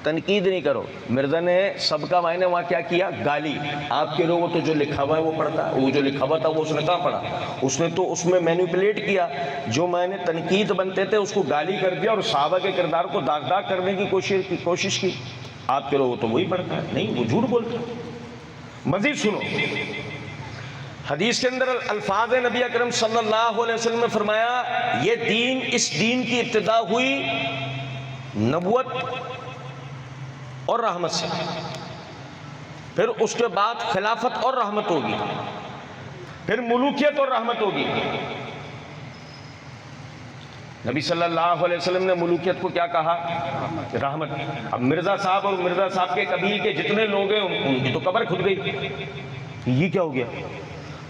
تنقید نہیں کرو. مرزا نے سب کا معنی وہاں کیا کیا؟ گالی. آپ کے لوگوں تو جو لکھا ہوا ہے وہ پڑھتا ہے، وہ جو لکھا ہوا تھا وہ اس نے کہاں پڑھا؟ اس نے تو اس میں مینیپولیٹ کیا، جو معنی تنقید بنتے تھے اس کو گالی کر دیا اور صحابہ کے کردار کو داغ داغ کرنے کی کوشش کی. آپ کے لوگوں تو وہی پڑھتا ہے. نہیں، وہ جھوٹ بولتا ہے. مزید سنو، حدیث کے اندر الفاظ نبی اکرم صلی اللہ علیہ وسلم نے فرمایا یہ دین، اس دین کی ابتدا ہوئی نبوت اور رحمت سے، پھر اس کے بعد خلافت اور رحمت ہوگی، پھر ملوکیت اور رحمت ہوگی. نبی صلی اللہ علیہ وسلم نے ملوکیت کو کیا کہا؟ رحمت. اب مرزا صاحب اور مرزا صاحب کے قبیل کے جتنے لوگ ہیں ان کی تو قبر کھد گئی. یہ کیا ہو گیا؟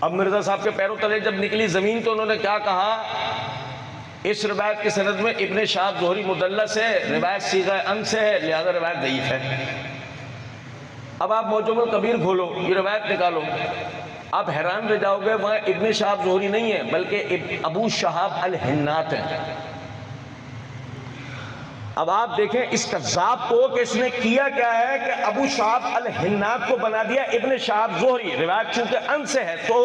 اب مرزا صاحب کے پیروں تلے جب نکلی زمین تو انہوں نے کیا کہا؟ اس روایت کی سند میں ابن شہاب زہری مدلس ہے، روایت صیغہ ان سے ہے، لہذا روایت ضعیف ہے. اب آپ معجم الکبیر کھولو، یہ روایت نکالو، آپ حیران رہ جاؤ گے. وہاں ابن شہاب زہری نہیں ہے بلکہ ابو شہاب الحنات ہیں. اب آپ دیکھیں اس کذاب کو کہ اس نے کیا کیا ہے کہ ابو شہاب الحنات کو بنا دیا ابن شہاب زہری. روایت چونکہ ان سے ہے تو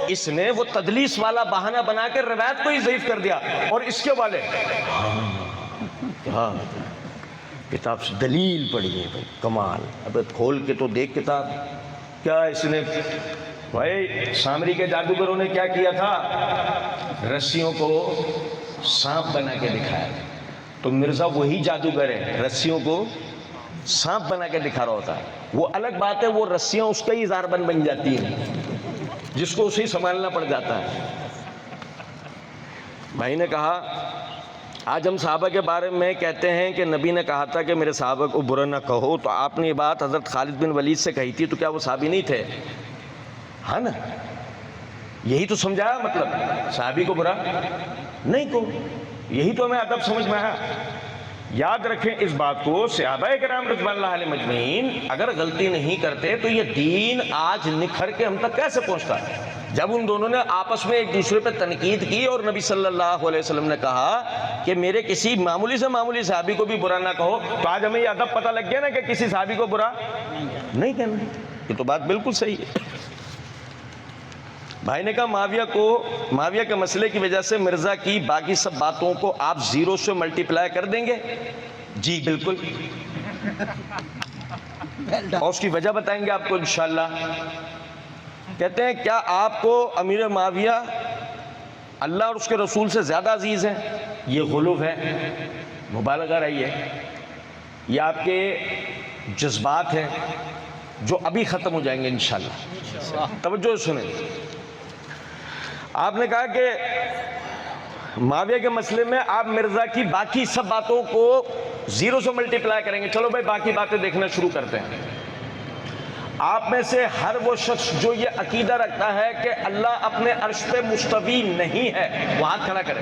اس نے وہ تدلیس والا بہانہ بنا کے روایت کو ہی ضعیف کر دیا. اور اس کے والے ہاں کتاب سے دلیل پڑھی ہے بھائی، کمال. اب کھول کے تو دیکھ کتاب. کیا اس نے بھائی سامری کے جادوگروں نے کیا کیا تھا؟ رسیوں کو سانپ بنا کے دکھایا. تو مرزا وہی جادوگر ہے، رسیوں کو سانپ بنا کے دکھا رہا ہوتا ہے. وہ الگ بات ہے، وہ رسیاں اس کا ہی زار بن جاتی ہیں جس کو اسے ہی سنبھالنا پڑ جاتا ہے. بھائی نے کہا آج ہم صحابہ کے بارے میں کہتے ہیں کہ نبی نے کہا تھا کہ میرے صحابہ کو برا نہ کہو، تو آپ نے یہ بات حضرت خالد بن ولید سے کہی تھی، تو کیا وہ صحابی نہیں تھے؟ ہاں نا، یہی تو سمجھایا. مطلب صحابی کو برا نہیں کو، یہی تو ہمیں ادب سمجھ میں آیا. یاد رکھیں اس بات کو، صحابہ کرام رضوان اللہ علیہ مجمعین اگر غلطی نہیں کرتے تو یہ دین آج نکھر کے ہم تک کیسے پہنچتا ہے؟ جب ان دونوں نے آپس میں ایک دوسرے پہ تنقید کی اور نبی صلی اللہ علیہ وسلم نے کہا کہ میرے کسی معمولی سے معمولی صحابی کو بھی برا نہ کہو، تو آج ہمیں یہ ادب پتہ لگ گیا نا کہ کسی صحابی کو برا نہیں کہنا. یہ تو بات بالکل صحیح ہے. بھائی نے کہا معاویہ کے مسئلے کی وجہ سے مرزا کی باقی سب باتوں کو آپ زیرو سے ملٹیپلائی کر دیں گے؟ جی بالکل، اور اس کی وجہ بتائیں گے آپ کو انشاءاللہ. کہتے ہیں کیا آپ کو امیر معاویہ اللہ اور اس کے رسول سے زیادہ عزیز ہیں؟ یہ غلو ہے، مبالغہ رہی ہے. یہ آپ کے جذبات ہیں جو ابھی ختم ہو جائیں گے انشاءاللہ. توجہ سنیں. آپ نے کہا کہ معاویہ کے مسئلے میں آپ مرزا کی باقی سب باتوں کو زیرو سے ملٹیپلائی کریں گے. چلو بھائی باقی باتیں دیکھنا شروع کرتے ہیں. آپ میں سے ہر وہ شخص جو یہ عقیدہ رکھتا ہے کہ اللہ اپنے عرش پہ مستوی نہیں ہے، وہ ہاتھ کھڑا کرے۔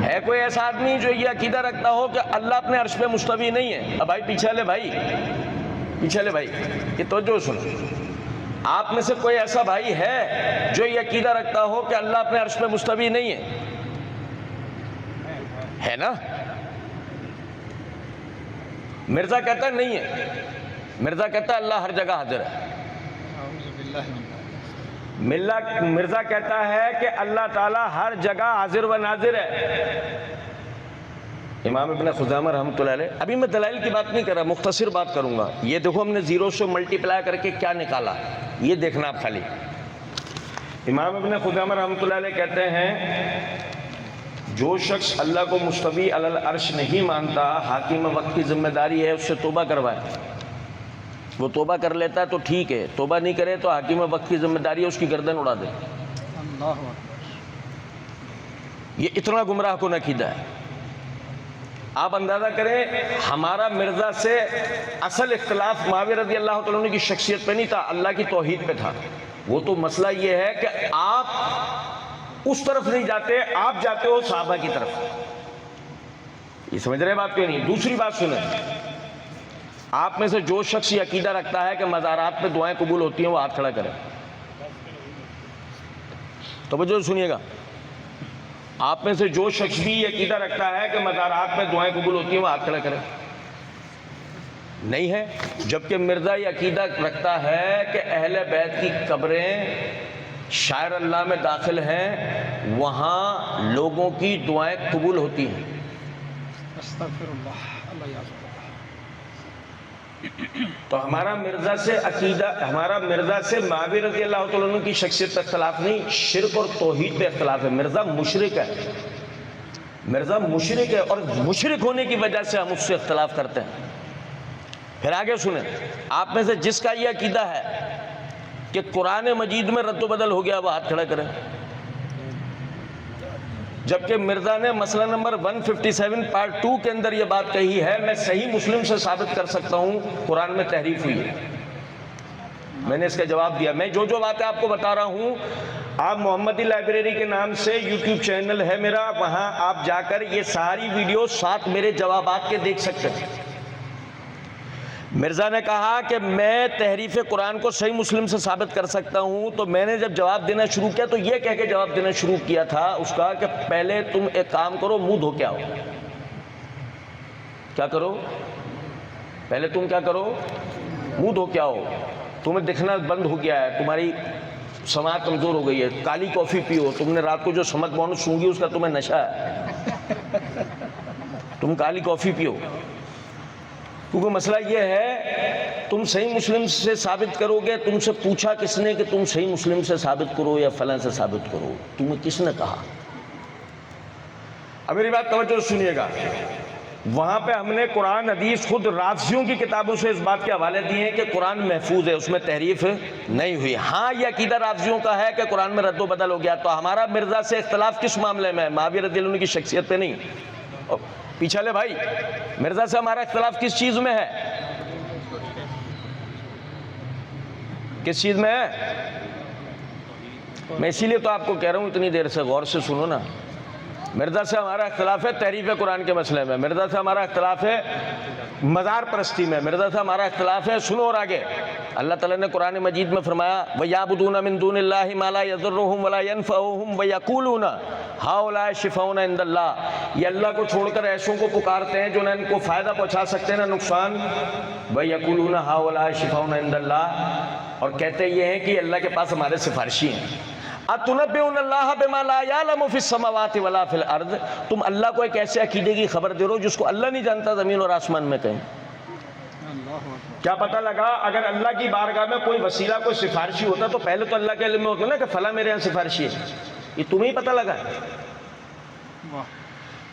ہے کوئی ایسا آدمی جو یہ عقیدہ رکھتا ہو کہ اللہ اپنے عرش پہ مستوی نہیں ہے؟ اب بھائی پیچھے لے بھائی، پیچھے لے بھائی، یہ توجہ سنو۔ آپ میں سے کوئی ایسا بھائی ہے جو یہ عقیدہ رکھتا ہو کہ اللہ اپنے عرش پہ مستوی نہیں ہے؟ ہے نا؟ مرزا کہتا ہے نہیں ہے، مرزا کہتا ہے اللہ ہر جگہ حاضر ہے۔ اعوذ باللہ من ذلک۔ مرزا کہتا ہے کہ اللہ تعالیٰ ہر جگہ حاضر و ناظر ہے۔ امام ابن خزیمہ رحمۃ اللہ علیہ، ابھی میں دلائل کی بات نہیں کر رہا، مختصر بات کروں گا۔ یہ دیکھو ہم نے زیرو سے ملٹی پلائی کر کے کیا نکالا، یہ دیکھنا آپ خالی۔ امام ابن خزیمہ رحمۃ اللہ علیہ کہتے ہیں جو شخص اللہ کو مستوی علی العرش نہیں مانتا، حاکم وقت کی ذمہ داری ہے اس سے توبہ کروائے۔ وہ توبہ کر لیتا ہے تو ٹھیک ہے، توبہ نہیں کرے تو حاکم وقت کی ذمہ داری ہے اس کی گردن اڑا دے۔ اللہ اکبر۔ یہ اتنا گمراہ کن عقیدہ ہے۔ آپ اندازہ کریں، ہمارا مرزا سے اصل اختلاف معاویہ رضی اللہ تعالیٰ عنہ کی شخصیت پہ نہیں تھا، اللہ کی توحید پہ تھا۔ وہ تو مسئلہ یہ ہے کہ آپ اس طرف نہیں جاتے، آپ جاتے ہو صحابہ کی طرف۔ یہ سمجھ رہے بات کیوں نہیں؟ دوسری بات سنیں، آپ میں سے جو شخص یہ عقیدہ رکھتا ہے کہ مزارات پہ دعائیں قبول ہوتی ہیں وہ ہاتھ کھڑا کرے۔ توجہ سنیے گا، آپ میں سے جو شخص بھی یہ عقیدہ رکھتا ہے کہ مزارات پہ دعائیں قبول ہوتی ہیں وہ ہاتھ کھڑا کرے۔ نہیں ہے، جبکہ مرزا یہ عقیدہ رکھتا ہے کہ اہل بیت کی قبریں شاعر اللہ میں داخل ہیں، وہاں لوگوں کی دعائیں قبول ہوتی ہیں۔ استغفر اللہ، اللہ یعذ اللہ۔ تو ہمارا مرزا سے عقیدہ، ہمارا مرزا سے معاویہ رضی اللہ تعالیٰ عنہ کی شخصیت پہ اختلاف نہیں، شرک اور توحید پہ اختلاف ہے۔ مرزا مشرک ہے، مرزا مشرک ہے، اور مشرک ہونے کی وجہ سے ہم اس سے اختلاف کرتے ہیں۔ پھر آگے سنیں، آپ میں سے جس کا یہ عقیدہ ہے کہ قرآن مجید میں رد و بدل ہو گیا وہ ہاتھ کھڑا کریں۔ جبکہ مرزا نے مسئلہ نمبر 157 پارٹ 2 کے اندر یہ بات کہی ہے، میں صحیح مسلم سے ثابت کر سکتا ہوں قرآن میں تحریف ہوئی ہے۔ میں نے اس کا جواب دیا۔ میں جو باتیں آپ کو بتا رہا ہوں، آپ محمدی لائبریری کے نام سے یوٹیوب چینل ہے میرا، وہاں آپ جا کر یہ ساری ویڈیو ساتھ میرے جوابات کے دیکھ سکتے ہیں۔ مرزا نے کہا کہ میں تحریف قرآن کو صحیح مسلم سے ثابت کر سکتا ہوں، تو میں نے جب جواب دینا شروع کیا تو یہ کہہ کے جواب دینا شروع کیا تھا اس کا کہ پہلے تم ایک کام کرو، منہ دھو کے آؤ۔ کیا کرو؟ پہلے تم کیا کرو؟ منہ دھو کے آؤ۔ تمہیں دکھنا بند ہو گیا ہے، تمہاری سماعت کمزور ہو گئی ہے، کالی کافی پیو، تم نے رات کو جو سمت بونس سونگی اس کا تمہیں نشہ ہے، تم کالی کافی پیو۔ کیونکہ مسئلہ یہ ہے، تم صحیح مسلم سے ثابت کرو گے، تم سے پوچھا کس نے کہ تم صحیح مسلم سے ثابت کرو یا فلاں سے ثابت کرو؟ تمہیں کس نے کہا؟ اب میری بات توجہ سنیے گا، وہاں پہ ہم نے قرآن حدیث خود رافضیوں کی کتابوں سے اس بات کے حوالے دیے ہیں کہ قرآن محفوظ ہے، اس میں تحریف نہیں ہوئی۔ ہاں یہ عقیدہ رافضیوں کا ہے کہ قرآن میں رد و بدل ہو گیا، تو ہمارا مرزا سے اختلاف کس معاملے میں ہے؟ معاویہ رضی اللہ عنہ کی شخصیت پہ نہیں۔ پیچھے لے بھائی، مرزا سے ہمارا اختلاف کس چیز میں ہے؟ کس چیز میں ہے؟ میں اسی لیے تو آپ کو کہہ رہا ہوں اتنی دیر سے غور سے سنو نا۔ مرزا سے ہمارا اختلاف ہے تحریف قرآن کے مسئلے میں، مرزا سے ہمارا اختلاف ہے مزار پرستی میں، مرزا سے ہمارا اختلاف ہے، سنو اور آگے، اللہ تعالیٰ نے قرآن مجید میں فرمایا وَيَعْبُدُونَ مِن دُونِ اللَّهِ مَا لَا يَضُرُّهُمْ وَلَا يَنفَعُهُمْ وَيَقُولُونَ هَؤُلَاءِ شِفَعُونَ عِندَ اللَّهِ، یہ اللہ کو چھوڑ کر ایسوں کو پکارتے ہیں جو نہ ان کو فائدہ پہنچا سکتے ہیں نہ نقصان، وَيَقُولُونَ هَؤُلَاءِ شِفَعُونَ عِندَ اللَّهِ، اور کہتے یہ ہیں کہ اللہ کے پاس ہمارے سفارشی ہیں۔ أَتُنَبِّئُونَ اللَّهَ بِمَا لَا يَعْلَمُ فِي السَّمَاوَاتِ وَلَا فِي الْأَرْضِ، تم اللہ کو ایک ایسے عقیدے کی خبر دے رہو جس کو اللہ نہیں جانتا زمین اور آسمان میں کہیں۔ کیا پتہ لگا اگر اللہ کی بارگاہ میں کوئی وسیلہ کوئی سفارشی ہوتا تو پہلے تو اللہ کے علم میں ہوتا نا کہ فلاں میرے یہاں سفارشی ہے، یہ تمہیں پتہ لگا۔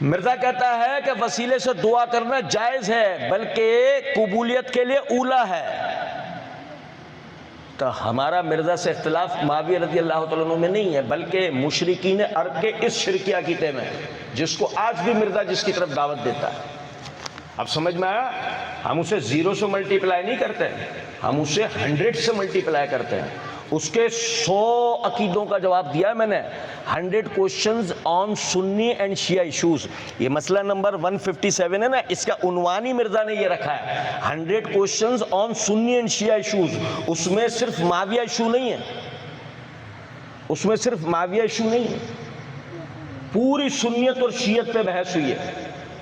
مرزا کہتا ہے کہ وسیلے سے دعا کرنا جائز ہے بلکہ قبولیت کے لیے اولا ہے۔ تو ہمارا مرزا سے اختلاف معاویہ رضی اللہ تعالیٰ عنہ میں نہیں ہے، بلکہ مشرکین عرب کے اس شرکی عقیدے میں، جس کو آج بھی مرزا جس کی طرف دعوت دیتا ہے۔ اب سمجھ میں آیا؟ ہم اسے 0 سے ملٹیپلائی نہیں کرتے، ہم اسے 100 سے ملٹیپلائی کرتے ہیں۔ اس کے 100 عقیدوں کا جواب دیا ہے میں نے، 100 questions on Sunni and Shia issues. یہ مسئلہ نمبر 157 ہے نا، اس کا عنوان ہی مرزا نے یہ رکھا ہے، 100 questions on Sunni and Shia issues. اس میں صرف معاویہ ایشو نہیں ہے، اس میں صرف معاویہ ایشو نہیں ہے، پوری سنیت اور شیعت پہ بحث ہوئی ہے۔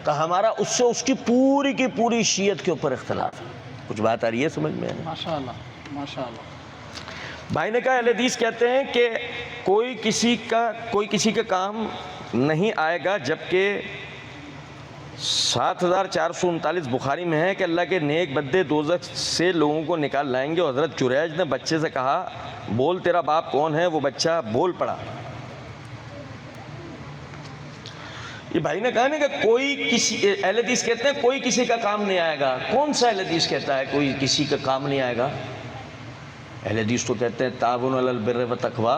تو ہمارا اس سے اس کی پوری شیعت کے اوپر اختلاف ہے۔ کچھ بات آ رہی ہے سمجھ میں؟ ماشاءاللہ ماشاءاللہ۔ بھائی نے کہا اہل حدیث کہتے ہیں کہ کوئی کسی کا کام نہیں آئے گا، جبکہ 7439 بخاری میں ہے کہ اللہ کے نیک بندے دوزخ سے لوگوں کو نکال لائیں گے۔ اور حضرت جریج نے بچے سے کہا بول تیرا باپ کون ہے؟ وہ بچہ بول پڑا۔ یہ بھائی نے کہا نا کہ اہل حدیث کہتے ہیں کوئی کسی کا کام نہیں آئے گا۔ کون سا اہل حدیث کہتا ہے کوئی کسی کا کام نہیں آئے گا؟ اہل حدیث تو کہتے ہیں تعاون علی البر والتقوی،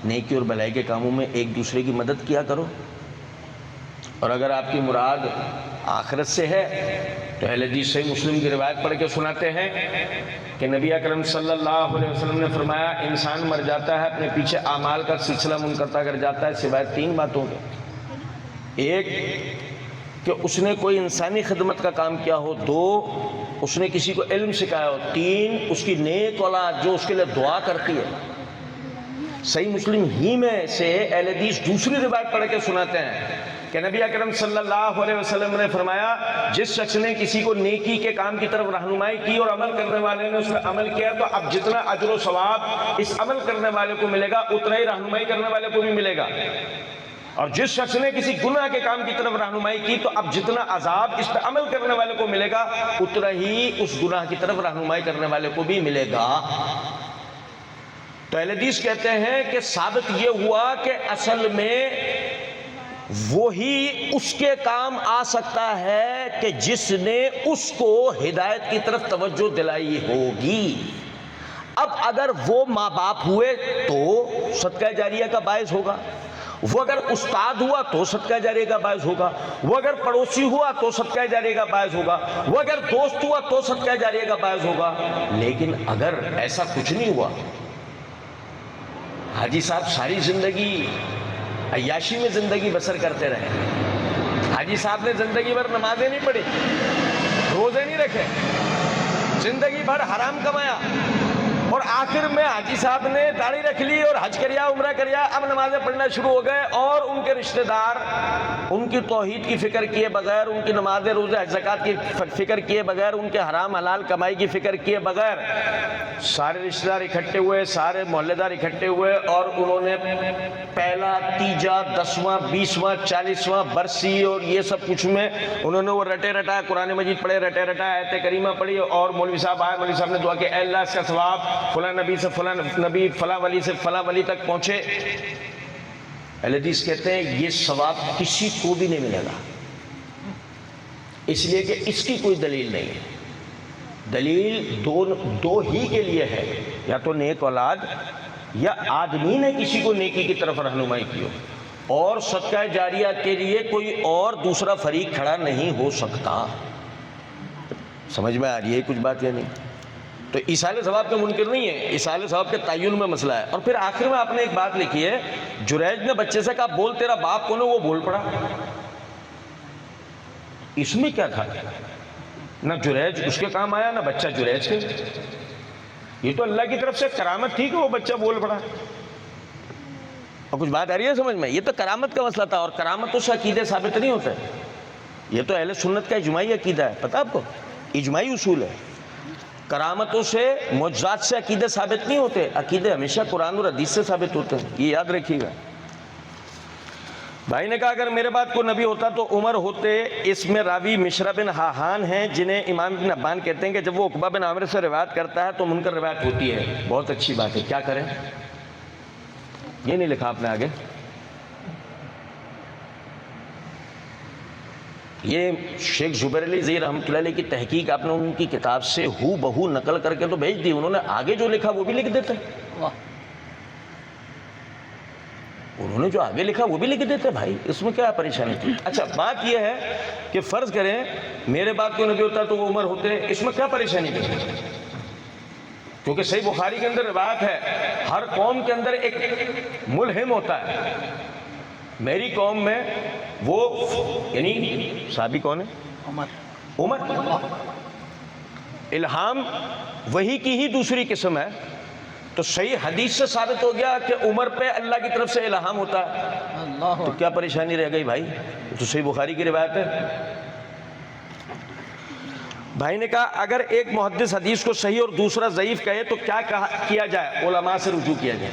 نیکی اور بھلائی کے کاموں میں ایک دوسرے کی مدد کیا کرو۔ اور اگر آپ کی مراد آخرت سے ہے تو اہل حدیث صحیح مسلم کی روایت پڑھ کے سناتے ہیں کہ نبی اکرم صلی اللہ علیہ وسلم نے فرمایا انسان مر جاتا ہے، اپنے پیچھے اعمال کا سلسلہ منقطع کر جاتا ہے سوائے 3 باتوں کے۔ ایک کہ اس نے کوئی انسانی خدمت کا کام کیا ہو، 2 اس نے کسی کو علم سکھایا ہو، 3 اس کی نیک اولاد جو اس کے لیے دعا کرتی ہے۔ صحیح مسلم ہی میں سے اہل حدیث دوسری روایت پڑھ کے سناتے ہیں کہ نبی اکرم صلی اللہ علیہ وسلم نے فرمایا جس شخص نے کسی کو نیکی کے کام کی طرف رہنمائی کی اور عمل کرنے والے نے اس میں عمل کیا تو اب جتنا اجر و ثواب اس عمل کرنے والے کو ملے گا اتنا ہی رہنمائی کرنے والے کو بھی ملے گا، اور جس شخص نے کسی گناہ کے کام کی طرف رہنمائی کی تو اب جتنا عذاب اس پہ عمل کرنے والے کو ملے گا اتنا ہی اس گناہ کی طرف رہنمائی کرنے والے کو بھی ملے گا۔ تو اہل حدیث کہتے ہیں کہ ثابت یہ ہوا کہ اصل میں وہی اس کے کام آ سکتا ہے کہ جس نے اس کو ہدایت کی طرف توجہ دلائی ہوگی۔ اب اگر وہ ماں باپ ہوئے تو صدقہ جاریہ کا باعث ہوگا، وہ اگر استاد ہوا تو صدقہ جاریہ کا باعث ہوگا، وہ اگر پڑوسی ہوا تو صدقہ جاریہ کا باعث ہوگا، وہ اگر دوست ہوا تو صدقہ جاریہ کا باعث ہوگا۔ لیکن اگر ایسا کچھ نہیں ہوا، حاجی صاحب ساری زندگی عیاشی میں زندگی بسر کرتے رہے، حاجی صاحب نے زندگی بھر نمازیں نہیں پڑھی، روزے نہیں رکھے، زندگی بھر حرام کمایا، اور آخر میں حاجی صاحب نے داڑھی رکھ لی اور حج کریا عمرہ کریا، اب نمازیں پڑھنا شروع ہو گئے اور ان کے رشتہ دار ان کی توحید کی فکر کیے بغیر، ان کی نماز روزے حج زکوٰۃ کی فکر کیے بغیر، ان کے حرام حلال کمائی کی فکر کیے بغیر سارے رشتہ دار اکٹھے ہوئے، سارے محلے دار اکٹھے ہوئے اور انہوں نے پہلا تیجا 10واں 20واں 40واں برسی اور یہ سب کچھ میں انہوں نے وہ رٹے رٹا قرآن مجید پڑھے، رٹے رٹا آیت کریمہ پڑھی، اور مولوی صاحب آئے، مولوی صاحب نے دعا کہ اے اللہ اس کا ثواب فلاں نبی سے فلاں نبی، فلاں ولی سے فلاں ولی تک پہنچے۔ اہل حدیث کہتے ہیں یہ ثواب کسی کو بھی نہیں ملے گا، اس لیے کہ اس کی کوئی دلیل نہیں ہے۔ دلیل دو ہی کے لیے ہے، یا تو نیک اولاد یا آدمی نے کسی کو نیکی کی طرف رہنمائی کی ہو، اور صدقہ جاریہ کے لیے کوئی اور دوسرا فریق کھڑا نہیں ہو سکتا۔ سمجھ میں آ رہی ہے کچھ بات یا نہیں؟ تو ایصال ثواب کا منکر نہیں ہے، ایصال ثواب کے تعین میں مسئلہ ہے۔ اور پھر آخر میں آپ نے ایک بات لکھی ہے، جریج نے بچے سے کہا بول تیرا باپ کون ہے؟ وہ بول پڑا۔ اس میں کیا تھا؟ نہ جریج اس کے کام آیا نہ بچہ جریج کے، یہ تو اللہ کی طرف سے کرامت تھی کہ وہ بچہ بول پڑا۔ اور کچھ بات آ رہی ہے سمجھ میں؟ یہ تو کرامت کا مسئلہ تھا، اور کرامتوں سے عقیدے ثابت نہیں ہوتے، یہ تو اہل سنت کا اجماعی عقیدہ ہے، پتہ آپ کو؟ اجماعی اصول ہے، کرامتوں سے معجزات سے عقیدے ثابت نہیں ہوتے، عقیدے ہمیشہ قرآن اور حدیث سے ثابت ہوتے ہیں، یہ یاد رکھیے گا۔ بھائی نے کہا اگر میرے بعد کوئی نبی ہوتا تو عمر ہوتے۔ اس میں راوی مشرا بن حاحان ہیں جنہیں امام ابن حبان کہتے ہیں کہ جب وہ عقبہ بن عامر سے روایت کرتا ہے تو منکر روایت ہوتی ہے۔ بہت اچھی بات ہے، کیا کریں؟ یہ نہیں لکھا آپ نے آگے، یہ شیخ زبیر علی زئی رحمۃ اللہ علیہ کی تحقیق آپ نے ان کی کتاب سے ہو بہو نقل کر کے تو بھیج دی، انہوں نے آگے جو لکھا وہ بھی لکھ دیتے، واہ انہوں نے جو آگے لکھا وہ بھی لکھ دیتے بھائی، اس میں کیا پریشانی تھی؟ اچھا بات یہ ہے کہ فرض کریں میرے بعد کوئی نبی ہوتا تو وہ عمر ہوتے، اس میں کیا پریشانی تھی؟ کیونکہ صحیح بخاری کے اندر روایت ہے ہر قوم کے اندر ایک ملہم ہوتا ہے، میری قوم میں وہ یعنی صحابی کون ہے؟ عمر۔ الہام وحی کی ہی دوسری قسم ہے، تو صحیح حدیث سے ثابت ہو گیا کہ عمر پہ اللہ کی طرف سے الہام ہوتا ہے، اللہ تو کیا پریشانی رہ گئی بھائی؟ تو صحیح بخاری کی روایت ہے۔ بھائی نے کہا اگر ایک محدث حدیث کو صحیح اور دوسرا ضعیف کہے تو کیا کیا جائے؟ علماء سے رجوع کیا جائے،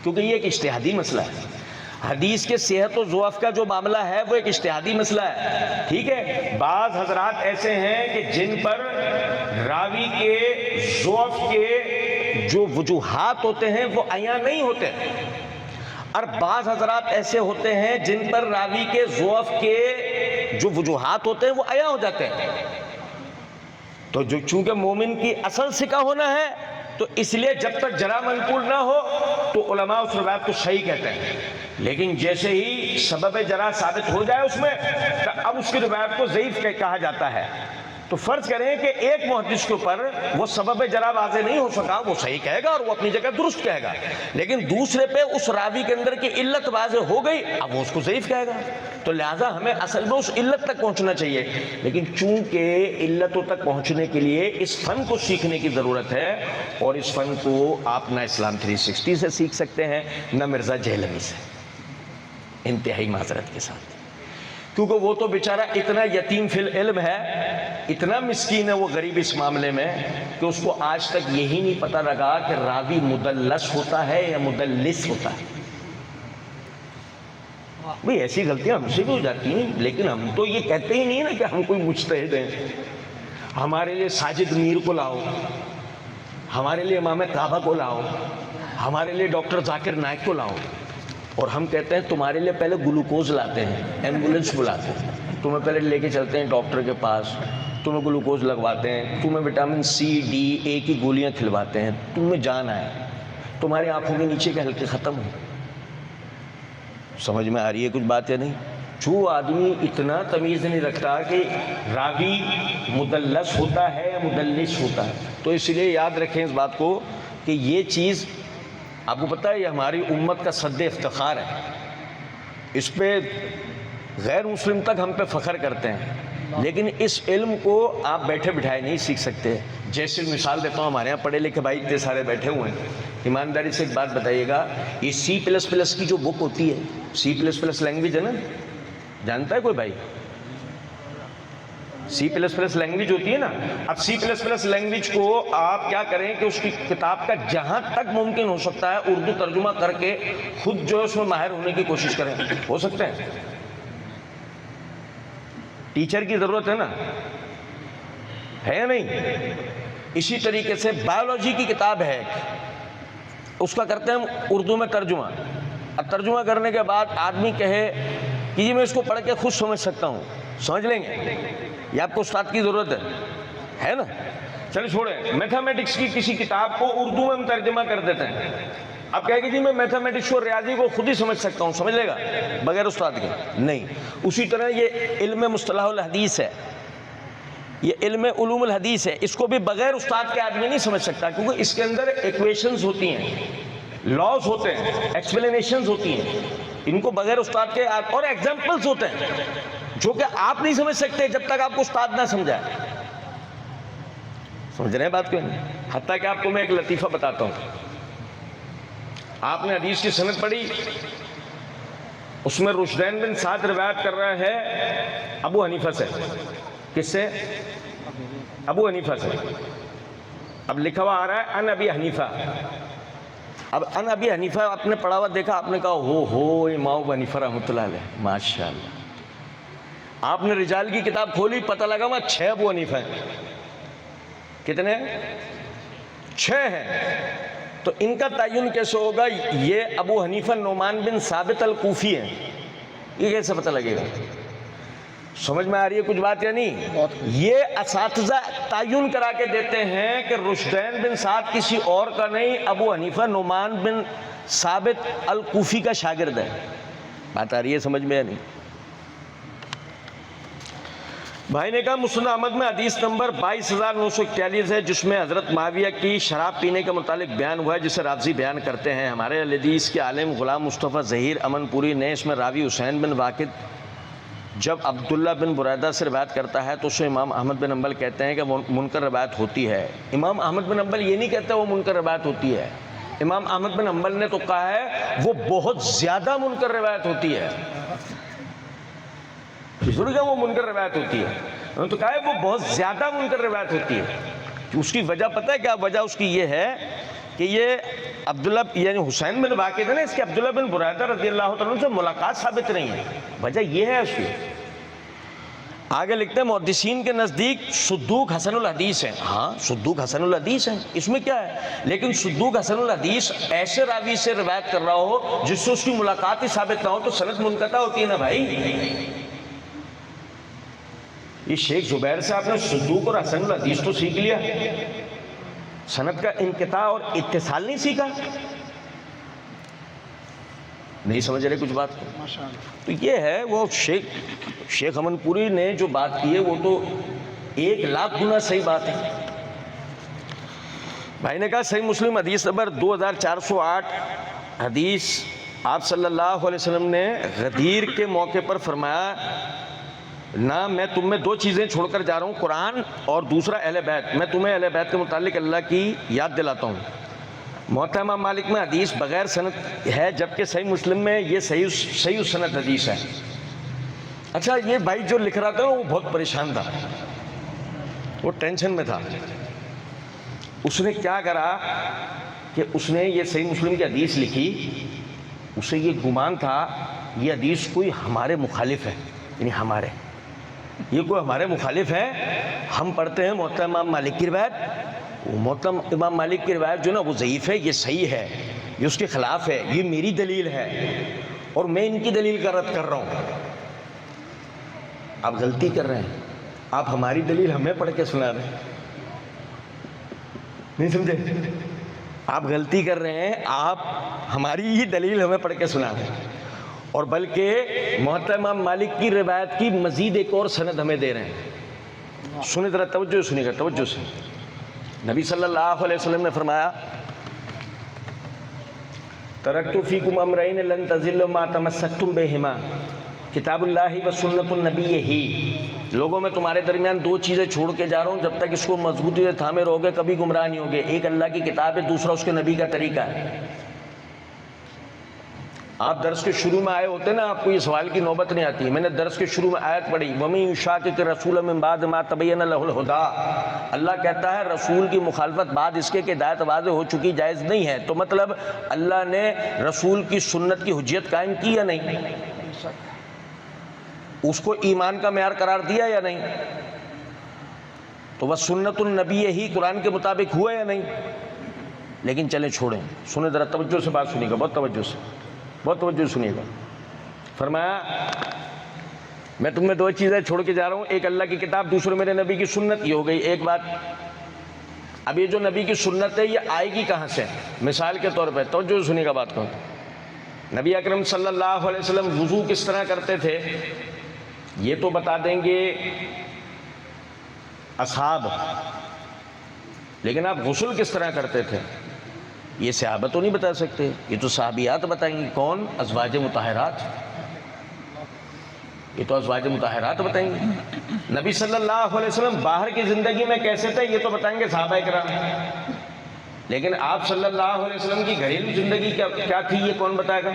کیونکہ یہ ایک اجتہادی مسئلہ ہے۔ حدیث کے صحت و ضعف کا جو معاملہ ہے وہ ایک اجتہادی مسئلہ ہے، ٹھیک ہے؟ بعض حضرات ایسے ہیں کہ جن پر راوی کے ضعف کے جو وجوہات ہوتے ہیں وہ عیاں نہیں ہوتے، اور بعض حضرات ایسے ہوتے ہیں جن پر راوی کے ضعف کے جو وجوہات ہوتے ہیں وہ عیاں ہو جاتے ہیں۔ تو جو چونکہ مومن کی اصل سکہ ہونا ہے تو اس لیے جب تک جرح منقول نہ ہو تو علماء اس روایت کو صحیح کہتے ہیں، لیکن جیسے ہی سبب جرح ثابت ہو جائے اس میں تو اب اس کی روایت کو ضعیف کہا جاتا ہے۔ تو فرض کریں کہ ایک محدث کے اوپر وہ سبب جرح واضح نہیں ہو سکا، وہ صحیح کہے گا اور وہ اپنی جگہ درست کہے گا، لیکن دوسرے پہ اس راوی کے اندر کی علت واضح ہو گئی، اب وہ اس کو ضعیف کہے گا۔ تو لہٰذا ہمیں اصل میں اس علت تک پہنچنا چاہیے، لیکن چونکہ علتوں تک پہنچنے کے لیے اس فن کو سیکھنے کی ضرورت ہے، اور اس فن کو آپ نہ اسلام 360 سے سیکھ سکتے ہیں نہ مرزا جہلوی سے، انتہائی معذرت کے ساتھ، کیونکہ وہ تو بیچارہ اتنا یتیم فی العلم ہے، اتنا مسکین ہے وہ غریب اس معاملے میں کہ اس کو آج تک یہی نہیں پتہ لگا کہ راوی مدلس ہوتا ہے یا مدلس ہوتا ہے۔ بھئی ایسی غلطیاں ہم سے بھی ہو جاتی ہیں، لیکن ہم تو یہ کہتے ہی نہیں نا کہ ہم کوئی مجتہد ہیں۔ ہمارے لیے ساجد میر کو لاؤ، ہمارے لیے امام کعبہ کو لاؤ، ہمارے لیے ڈاکٹر ذاکر نائک کو لاؤ، اور ہم کہتے ہیں تمہارے لیے پہلے گلوکوز لاتے ہیں، ایمبولینس بلاتے ہیں، تمہیں پہلے لے کے چلتے ہیں ڈاکٹر کے پاس، تمہیں گلوکوز لگواتے ہیں، تمہیں وٹامن سی ڈی اے کی گولیاں کھلواتے ہیں، تمہیں جان آئے، تمہاری آنکھوں کے نیچے کے حلقے ختم ہو۔ سمجھ میں آ رہی ہے کچھ بات یا نہیں؟ جو آدمی اتنا تمیز نہیں رکھتا کہ راوی مدلس ہوتا ہے یا مدلس ہوتا ہے، تو اس لیے یاد رکھیں اس بات کو کہ یہ چیز آپ کو پتہ ہے یہ ہماری امت کا صد افتخار ہے، اس پہ غیر مسلم تک ہم پہ فخر کرتے ہیں، لیکن اس علم کو آپ بیٹھے بٹھائے نہیں سیکھ سکتے۔ جیسے مثال دیتا ہوں، ہمارے یہاں پڑھے لکھے بھائی اتنے سارے بیٹھے ہوئے ہیں، ایمانداری سے ایک بات بتائیے گا، یہ C++ کی جو بک ہوتی ہے، C++ لینگویج ہے نا، جانتا ہے کوئی بھائی؟ C++ لینگویج ہوتی ہے نا، اب C++ لینگویج کو آپ کیا کریں کہ اس کی کتاب کا جہاں تک ممکن ہو سکتا ہے اردو ترجمہ کر کے خود جو ہے اس میں ماہر ہونے کی کوشش کریں، ہو سکتے ہیں؟ ٹیچر کی ضرورت ہے نا، ہے یا نہیں؟ اسی طریقے سے بایولوجی کی کتاب ہے، اس کا کرتے ہیں ہم اردو میں ترجمہ، اب ترجمہ کرنے کے بعد آدمی کہے کہ یہ میں اس کو پڑھ کے خود سمجھ سکتا ہوں، سمجھ لیں گے؟ یہ آپ کو استاد کی ضرورت ہے نا؟ چلیں چھوڑیں، میتھمیٹکس کی کسی کتاب کو اردو میں ہم ترجمہ کر دیتے ہیں، اب کہے کہ جی میں میتھمیٹکس کو ریاضی کو خود ہی سمجھ سکتا ہوں، سمجھ لے گا بغیر استاد کے؟ نہیں۔ اسی طرح یہ علم مصطلح الحدیث ہے، یہ علم علوم الحدیث ہے، اس کو بھی بغیر استاد کے آدمی نہیں سمجھ سکتا، کیونکہ اس کے اندر ایکویشنز ہوتی ہیں، لاز ہوتے ہیں، ایکسپلینیشنز ہوتی ہیں، ان کو بغیر استاد کے اور ایگزامپلز ہوتے ہیں جو کہ آپ نہیں سمجھ سکتے جب تک آپ کو استاد نہ سمجھائے۔ سمجھ رہے ہیں بات کو؟ حتیٰ کہ آپ کو میں ایک لطیفہ بتاتا ہوں، آپ نے حدیث کی سند پڑھی، اس میں رشدین بن سعد روایت کر رہا ہے ابو حنیفہ سے، کس سے؟ ابو حنیفہ سے۔ اب لکھا ہوا آ رہا ہے ان ابی حنیفہ، اب ان ابی حنیفہ آپ نے پڑھا ہوا دیکھا، آپ نے کہا ہو امام ابو حنیفہ رحمۃ اللہ علیہ، ماشاءاللہ۔ آپ نے رجال کی کتاب کھولی، پتہ لگا وہاں 6 ابو حنیفہ ہیں۔ کتنے؟ 6 ہیں۔ تو ان کا تعین کیسے ہوگا؟ یہ ابو حنیفہ نعمان بن ثابت الکوفی ہیں، یہ کیسے پتہ لگے گا؟ سمجھ میں آ رہی ہے کچھ بات یا نہیں؟ یہ اساتذہ تعین کرا کے دیتے ہیں کہ رشدین بن سعد کسی اور کا نہیں، ابو حنیفہ نعمان بن ثابت الکوفی کا شاگرد ہے۔ بات آ رہی ہے سمجھ میں یا نہیں؟ بھائی نے کہا مسند احمد میں حدیث نمبر 22,941 ہے، جس میں حضرت معاویہ کی شراب پینے کے متعلق بیان ہوا ہے، جسے رافضی بیان کرتے ہیں۔ ہمارے حدیث کے عالم غلام مصطفیٰ ظہیر امن پوری نے اس میں راوی حسین بن واقد جب عبداللہ بن بریدہ سے روایت کرتا ہے تو اسے امام احمد بن حنبل کہتے ہیں کہ وہ منکر روایت ہوتی ہے۔ امام احمد بن حنبل یہ نہیں کہتا وہ منکر روایت ہوتی ہے، امام احمد بن حنبل نے تو کہا ہے وہ بہت زیادہ منکر روایت ہوتی ہے۔ وہ منکر روایت ہوتی ہے، انہوں نے تو کہا ہے وہ بہت زیادہ منکر روایت ہوتی ہے۔ اس کی وجہ پتہ ہے کیا وجہ اس کی؟ یہ ہے کہ یہ عبداللہ یعنی حسین بن واقد ہے نا، اس کے عبداللہ بن بریدہ رضی اللہ تعالیٰ عنہ سے ملاقات ثابت نہیں ہے، وجہ یہ ہے اس کی۔ آگے لکھتے ہیں محدثین کے نزدیک صدوق حسن الحدیث ہیں۔ ہاں صدوق حسن الحدیث ہیں، اس میں کیا ہے، لیکن صدوق حسن الحدیث ایسے راوی سے روایت کر رہا ہو جس سے اس کی ملاقات ہی ثابت نہ ہو تو سند منقطع ہوتی ہے نا بھائی۔ یہ شیخ زبیر سے آپ نے صدوق اور حسن الحدیث تو سیکھ لیا، سند کا انقطاع اور اتصال نہیں سیکھا؟ نہیں سمجھ رہے کچھ بات کو؟ تو یہ ہے وہ شیخ امن پوری نے جو بات کی ہے وہ تو 1,00,000 گنا صحیح بات ہے۔ بھائی نے کہا صحیح مسلم حدیث نمبر 2408 حدیث، آپ صلی اللہ علیہ وسلم نے غدیر کے موقع پر فرمایا نہ میں تم میں 2 چیزیں چھوڑ کر جا رہا ہوں، قرآن اور دوسرا اہل بیت، میں تمہیں اہل بیت کے متعلق اللہ کی یاد دلاتا ہوں۔ موطا امام مالک میں حدیث بغیر سند ہے، جبکہ صحیح مسلم میں یہ صحیح سند حدیث ہے۔ اچھا یہ بھائی جو لکھ رہا تھا وہ بہت پریشان تھا، وہ ٹینشن میں تھا۔ اس نے کیا کرا کہ اس نے یہ صحیح مسلم کی حدیث لکھی، اسے یہ گمان تھا یہ حدیث کوئی ہمارے مخالف ہے، یعنی یہ کوئی ہمارے مخالف ہے۔ ہم پڑھتے ہیں موطا امام مالک کی روایت، موطا امام مالک کی روایت جو نا وہ ضعیف ہے، یہ صحیح ہے، یہ اس کے خلاف ہے، یہ میری دلیل ہے اور میں ان کی دلیل کا رد کر رہا ہوں۔ آپ غلطی کر رہے ہیں، آپ ہماری دلیل ہمیں پڑھ کے سنا رہے ہیں، نہیں سمجھے؟ آپ غلطی کر رہے ہیں، آپ ہماری ہی دلیل ہمیں پڑھ کے سنا رہے ہیں، اور بلکہ موطا امام مالک کی روایت کی مزید ایک اور سند ہمیں دے رہے ہیں۔ سنیں ذرا توجہ سنیے گا، توجہ سے۔ نبی صلی اللہ علیہ وسلم نے فرمایا ترکت فیکم امرین لن تضلوا ما تمسکتم بہما کتاب اللہ و سنت النبی ہی، لوگوں میں تمہارے درمیان 2 چیزیں چھوڑ کے جا رہا ہوں، جب تک اس کو مضبوطی سے تھامے رہو گے کبھی گمراہ نہیں ہوگے۔ ایک اللہ کی کتاب ہے، دوسرا اس کے نبی کا طریقہ ہے۔ آپ درس کے شروع میں آئے ہوتے نا، آپ کو یہ سوال کی نوبت نہیں آتی، میں نے درس کے شروع میں آیت پڑھی وَمَن يُشَاقِقِ الرَّسُولَ مِن بَعْدِ مَا تَبَيَّنَ لَهُ الْهُدَىٰ، اللہ کہتا ہے رسول کی مخالفت بعد اس کے کہ ہدایت واضح ہو چکی جائز نہیں ہے۔ تو مطلب اللہ نے رسول کی سنت کی حجیت قائم کی یا نہیں؟ اس کو ایمان کا معیار قرار دیا یا نہیں؟ تو بس سنت النبی ہی قرآن کے مطابق ہوا یا نہیں؟ لیکن چلیں چھوڑیں، سنیں ذرا توجہ سے بات سنیے گا، بہت توجہ سے، بہت توجہ سنیے گا۔ فرمایا میں تم میں 2 چیزیں چھوڑ کے جا رہا ہوں، ایک اللہ کی کتاب، دوسرے میرے نبی کی سنت۔ یہ ہو گئی ایک بات۔ اب یہ جو نبی کی سنت ہے یہ آئے گی کہاں سے؟ مثال کے طور پہ توجہ سنیے گا بات کو۔ نبی اکرم صلی اللہ علیہ وسلم وضو کس طرح کرتے تھے یہ تو بتا دیں گے اصحاب، لیکن آپ غسل کس طرح کرتے تھے یہ صحابہ تو نہیں بتا سکتے، یہ تو صحابیات بتائیں گی۔ کون؟ ازواج مطہرات، یہ تو ازواج مطہرات بتائیں گے۔ نبی صلی اللہ علیہ وسلم باہر کی زندگی میں کیسے تھے یہ تو بتائیں گے صحابہ کرام، لیکن آپ صلی اللہ علیہ وسلم کی گھریلو زندگی کیا تھی یہ کون بتائے گا؟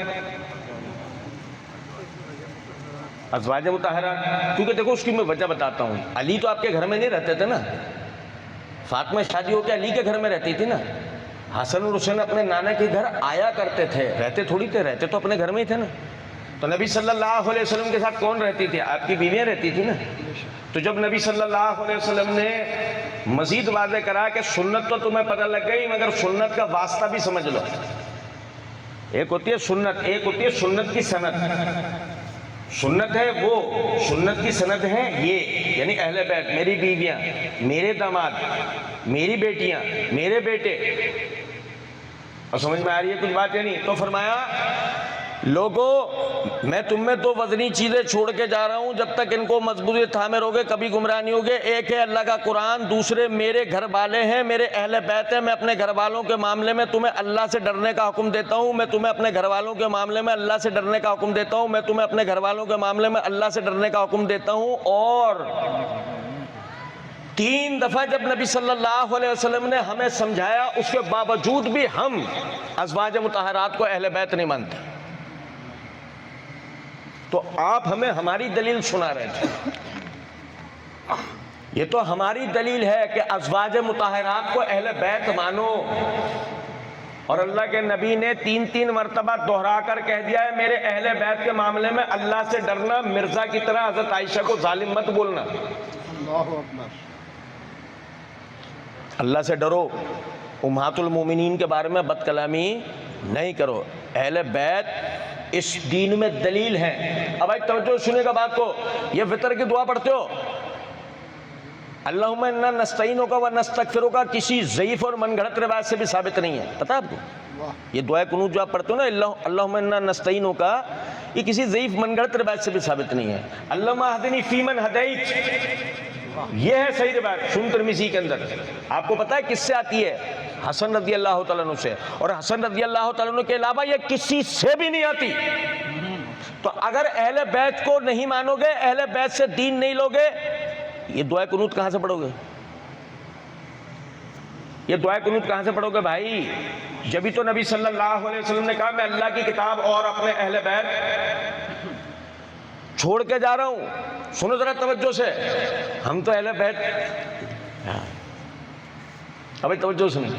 ازواج مطہرات۔ کیونکہ دیکھو اس کی میں وجہ بتاتا ہوں، علی تو آپ کے گھر میں نہیں رہتے تھے نا، فاطمہ شادی ہو کے علی کے گھر میں رہتی تھی نا، حسن اور حسین اپنے نانا کے گھر آیا کرتے تھے، رہتے تھوڑی تھے، رہتے تو اپنے گھر میں ہی تھے نا۔ تو نبی صلی اللہ علیہ وسلم کے ساتھ کون رہتی تھی؟ آپ کی بیویاں رہتی تھی نا۔ تو جب نبی صلی اللہ علیہ وسلم نے مزید واضح کرا کہ سنت تو تمہیں پتہ لگ گئی مگر سنت کا واسطہ بھی سمجھ لو، ایک ہوتی ہے سنت، ایک ہوتی ہے سنت کی سند۔ سنت ہے وہ، سنت کی سند ہے یہ، یعنی اہل بیت، میری بیویاں، میرے داماد، میری بیٹیاں، میرے بیٹے. اور سمجھ میں آ رہی ہے کچھ بات یا نہیں؟ تو فرمایا لوگوں میں تم میں دو وزنی چیزیں چھوڑ کے جا رہا ہوں، جب تک ان کو مضبوطی تھامے رہو گے کبھی گمراہ نہیں ہوگے. ایک ہے اللہ کا قرآن، دوسرے میرے گھر والے ہیں، میرے اہل بیت ہیں. میں اپنے گھر والوں کے معاملے میں تمہیں اللہ سے ڈرنے کا حکم دیتا ہوں. میں تمہیں اپنے گھر والوں کے معاملے میں اللہ سے ڈرنے کا حکم دیتا ہوں. میں تمہیں اپنے گھر والوں کے معاملے میں اللہ سے ڈرنے کا حکم دیتا ہوں. اور 3 دفعہ جب نبی صلی اللہ علیہ وسلم نے ہمیں سمجھایا، اس کے باوجود بھی ہم ازواج مطہرات کو اہل بیت نہیں مانتے. تو آپ ہمیں ہماری دلیل سنا رہے تھے. یہ تو ہماری دلیل ہے کہ ازواج مطہرات کو اہل بیت مانو. اور اللہ کے نبی نے 3 مرتبہ دہرا کر کہہ دیا ہے میرے اہل بیت کے معاملے میں اللہ سے ڈرنا. مرزا کی طرح حضرت عائشہ کو ظالم مت بولنا. اللہ اکبر. اللہ سے ڈرو، امہات المومنین کے بارے میں بد کلامی نہیں کرو. اہل بیت اس دین میں دلیل ہے. اب بھائی توجہ سنیے گا بات کو. یہ وطر کی دعا پڑھتے ہو، اللہم انا نستعینک و نستغفرک، کسی ضعیف اور من گھڑت روایت سے بھی ثابت نہیں ہے. پتہ آپ کو یہ دعائے قنوت جو آپ پڑھتے ہو نا، اللہم انا نستعینک، یہ کسی ضعیف من گھڑت روایت سے بھی ثابت نہیں ہے. اللہم اہدنی فیمن ہدیت، یہ ہے صحیح روایت سنن ترمذی کے اندر. آپ کو پتہ ہے کس سے آتی ہے؟ حسن رضی اللہ تعالیٰ عنہ سے. اور حسن رضی اللہ تعالیٰ عنہ کے علاوہ یہ کسی سے بھی نہیں آتی. تو اگر اہل بیت کو نہیں مانو گے، اہل بیت سے دین نہیں لوگے، یہ دعائے قنوت کہاں سے پڑھو گے؟ یہ دعائے قنوت کہاں سے پڑھو گے بھائی؟ جبھی تو نبی صلی اللہ علیہ وسلم نے کہا میں اللہ کی کتاب اور اپنے اہل بیت چھوڑ کے جا رہا ہوں. سنو ذرا توجہ سے، ہم تو اہل بیت، ابھی توجہ سنیں،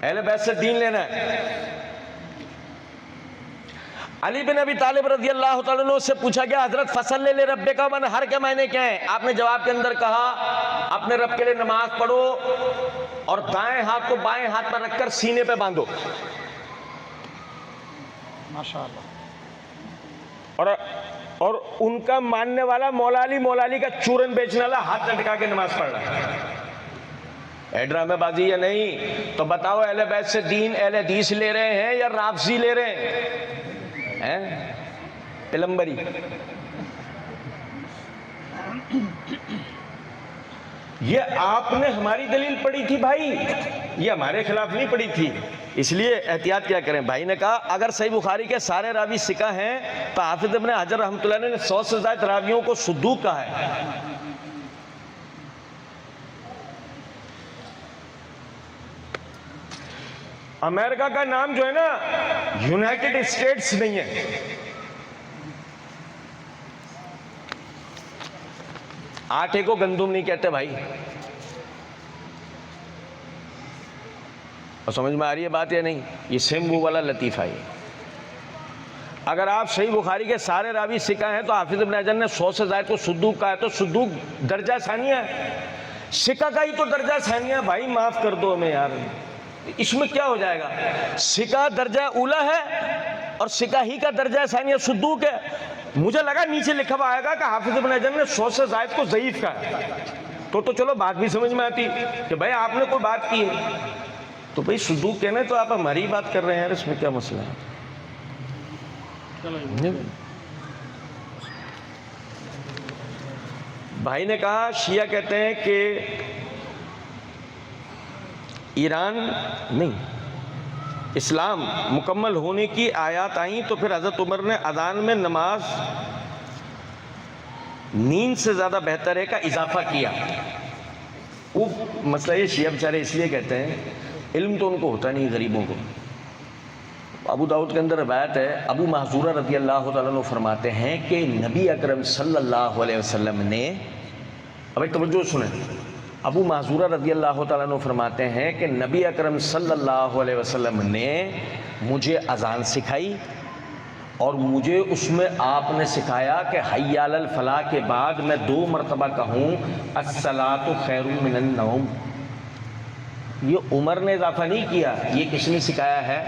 اہل بیت سے دین لینا ہے. علی بن ابی طالب رضی اللہ تعالیٰ عنہ سے پوچھا گیا حضرت فصل لے ربک ونحر کے معنی کیا ہیں؟ آپ نے جواب کے اندر کہا اپنے رب کے لیے نماز پڑھو اور دائیں ہاتھ کو بائیں ہاتھ پر رکھ کر سینے پہ باندھو. ماشاءاللہ. اور ان کا ماننے والا مولا علی کا چورن بیچنے والا ہاتھ لٹکا کے نماز پڑھ رہا ہے. اے ڈرامے بازی یا نہیں؟ تو بتاؤ اہل بیت سے دین اہل حدیث لے رہے ہیں یا رافضی لے رہے ہیں؟ پلمبری. یہ آپ نے ہماری دلیل پڑھی تھی بھائی، یہ ہمارے خلاف نہیں پڑھی تھی. اس لیے احتیاط کیا کریں. بھائی نے کہا اگر صحیح بخاری کے سارے راوی ثقہ ہیں تو حافظ ابن حجر رحمۃ اللہ نے 100 سے زائد راویوں کو صدوق کہا ہے. امریکہ کا نام جو ہے نا یونائٹڈ اسٹیٹس نہیں ہے. آٹے کو گندم نہیں کہتے بھائی. اور سمجھ میں آ رہی ہے بات یا نہیں؟ یہ سیمبو والا لطیفہ ہے. اگر آپ صحیح بخاری کے سارے راوی ثقہ ہیں تو حافظ ابن حجر نے 100 سے زائد کو صدوق کہا ہے. تو صدوق درجہ ثانیہ ہے، ثقہ کا ہی تو درجہ ثانیہ. بھائی معاف کر دو ہمیں یار، اس میں کیا ہو جائے گا؟ ثقہ درجہ اولا ہے اور ثقہ ہی کا درجہ ثانیہ صدوق ہے. مجھے لگا نیچے لکھا ہوا آئے گا کہ حافظ ابن حجر نے 100 سے زائد کو ضعیف کہا ہے. تو چلو بات بھی سمجھ میں آتی کہ بھائی آپ نے کوئی بات کی ہے تو بھائی صدوق کہنا تو آپ ہماری بات کر رہے ہیں، اس میں کیا مسئلہ ہے؟ بھائی نے کہا شیعہ کہتے ہیں کہ ایران نہیں، اسلام مکمل ہونے کی آیات آئیں تو پھر حضرت عمر نے اذان میں نماز نیند سے زیادہ بہتر ہے کا اضافہ کیا. وہ مسئلہ یہ شیعہ بیچارے اس لیے کہتے ہیں علم تو ان کو ہوتا نہیں غریبوں کو. ابو داؤد کے اندر روایت ہے، ابو محذورہ رضی اللہ تعالیٰ عنہ فرماتے ہیں کہ نبی اکرم صلی اللہ علیہ وسلم نے، اب ایک توجہ سنیں، ابو محذورہ رضی اللہ تعالیٰ عنہ فرماتے ہیں کہ نبی اکرم صلی اللہ علیہ وسلم نے مجھے اذان سکھائی اور مجھے اس میں آپ نے سکھایا کہ حی علی الفلاح کے بعد میں 2 مرتبہ کہوں الصلاۃ خیر من النوم. یہ عمر نے اضافہ نہیں کیا، یہ کس نے سکھایا ہے؟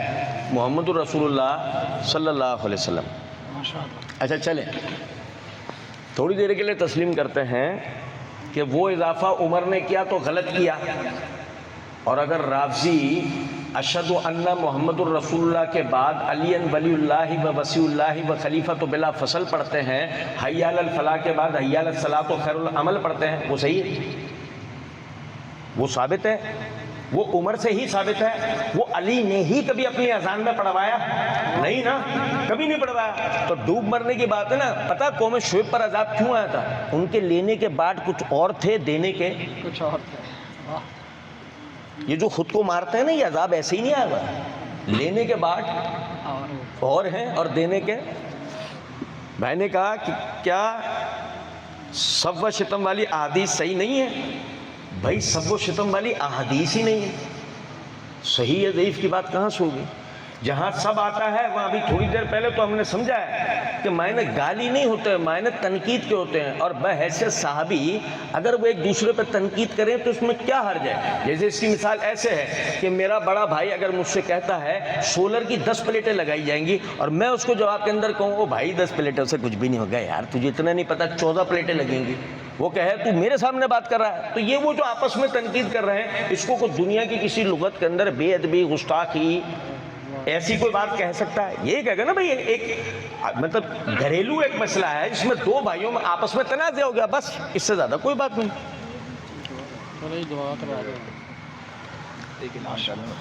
محمد الرسول اللہ صلی اللہ علیہ وسلم. ماشاء اللہ. اچھا چلیں تھوڑی دیر کے لیے تسلیم کرتے ہیں کہ وہ اضافہ عمر نے کیا تو غلط کیا، اور اگر رافضی اشہد ان محمد الرسول اللہ کے بعد علی ولی اللہ و وصی اللہ و خلیفۃ بلا فصل پڑھتے ہیں، حی علی الفلاح کے بعد حی علی الصلاۃ و خیر العمل پڑھتے ہیں، وہ صحیح ہے، وہ ثابت ہے، وہ عمر سے ہی ثابت ہے. وہ علی نے ہی کبھی اپنی اذان میں پڑھوایا نہیں نا، کبھی نہیں پڑھوایا. تو ڈوب مرنے کی بات ہے نا. پتہ قوم شعیب پر عذاب کیوں آیا تھا؟ ان کے لینے کے بعد کچھ اور تھے، دینے کے کچھ اور تھے. واہ. یہ جو خود کو مارتے ہیں نا، یہ عذاب ایسے ہی نہیں آیا ہوا، لینے کے بعد اور ہیں اور دینے کے. بھائی نے کہا کہ کیا سب و شتم والی احادیث صحیح نہیں ہے؟ بھائی سب و شتم والی احادیث ہی نہیں ہے، صحیح یا ضعیف کی بات کہاں سے ہوگی؟ جہاں سب آتا ہے وہاں ابھی تھوڑی دیر پہلے تو ہم نے سمجھا ہے کہ معنی گالی نہیں ہوتے ہیں، معنی تنقید کے ہوتے ہیں. اور بحیثیت صحابی اگر وہ ایک دوسرے پہ تنقید کریں تو اس میں کیا حرج ہے؟ جیسے اس کی مثال ایسے ہے کہ میرا بڑا بھائی اگر مجھ سے کہتا ہے سولر کی 10 پلیٹیں لگائی جائیں گی، اور میں اس کو جواب کے اندر کہوں او بھائی 10 پلیٹوں سے کچھ بھی نہیں ہوگا یار، تجھے اتنا نہیں پتا 14 پلیٹیں لگیں گی، وہ کہے تو میرے سامنے بات کر رہا ہے. تو یہ وہ جو آپس میں تنقید کر رہے ہیں، اس کو کوئی دنیا کی کسی لغت کے اندر بے ادبی، گستاخی، ایسی کوئی بات کہہ سکتا ہے؟ یہ کہے گا نا بھائی ایک مطلب گھریلو ایک مسئلہ ہے جس میں دو بھائیوں میں آپس میں تنازع ہو گیا، بس اس سے زیادہ کوئی بات نہیں. چلو دعا کروا دو. ماشاء اللہ.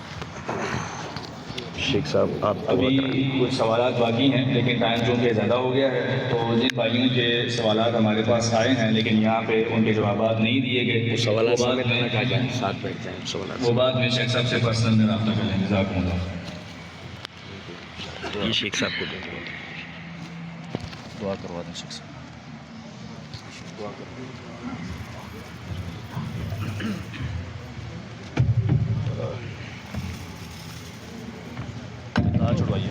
شیخ صاحب آپ ابھی کچھ سوالات باقی ہیں لیکن ٹائم چونکہ زیادہ ہو گیا ہے، تو جن بھائیوں کے سوالات ہمارے پاس آئے ہیں لیکن یہاں پہ ان کے جوابات نہیں دیے گئے، سوالات وہ بعد میں ساتھ بیٹھ جائیں. سوالات وہ بعد میں شیخ صاحب سے پرسنل میں رابطہ کر لیں گے. جزاکم اللہ. یہ شیخ صاحب کو دیں. دعا کروا دیں شیخ صاحب. دعا چھڑوائیے.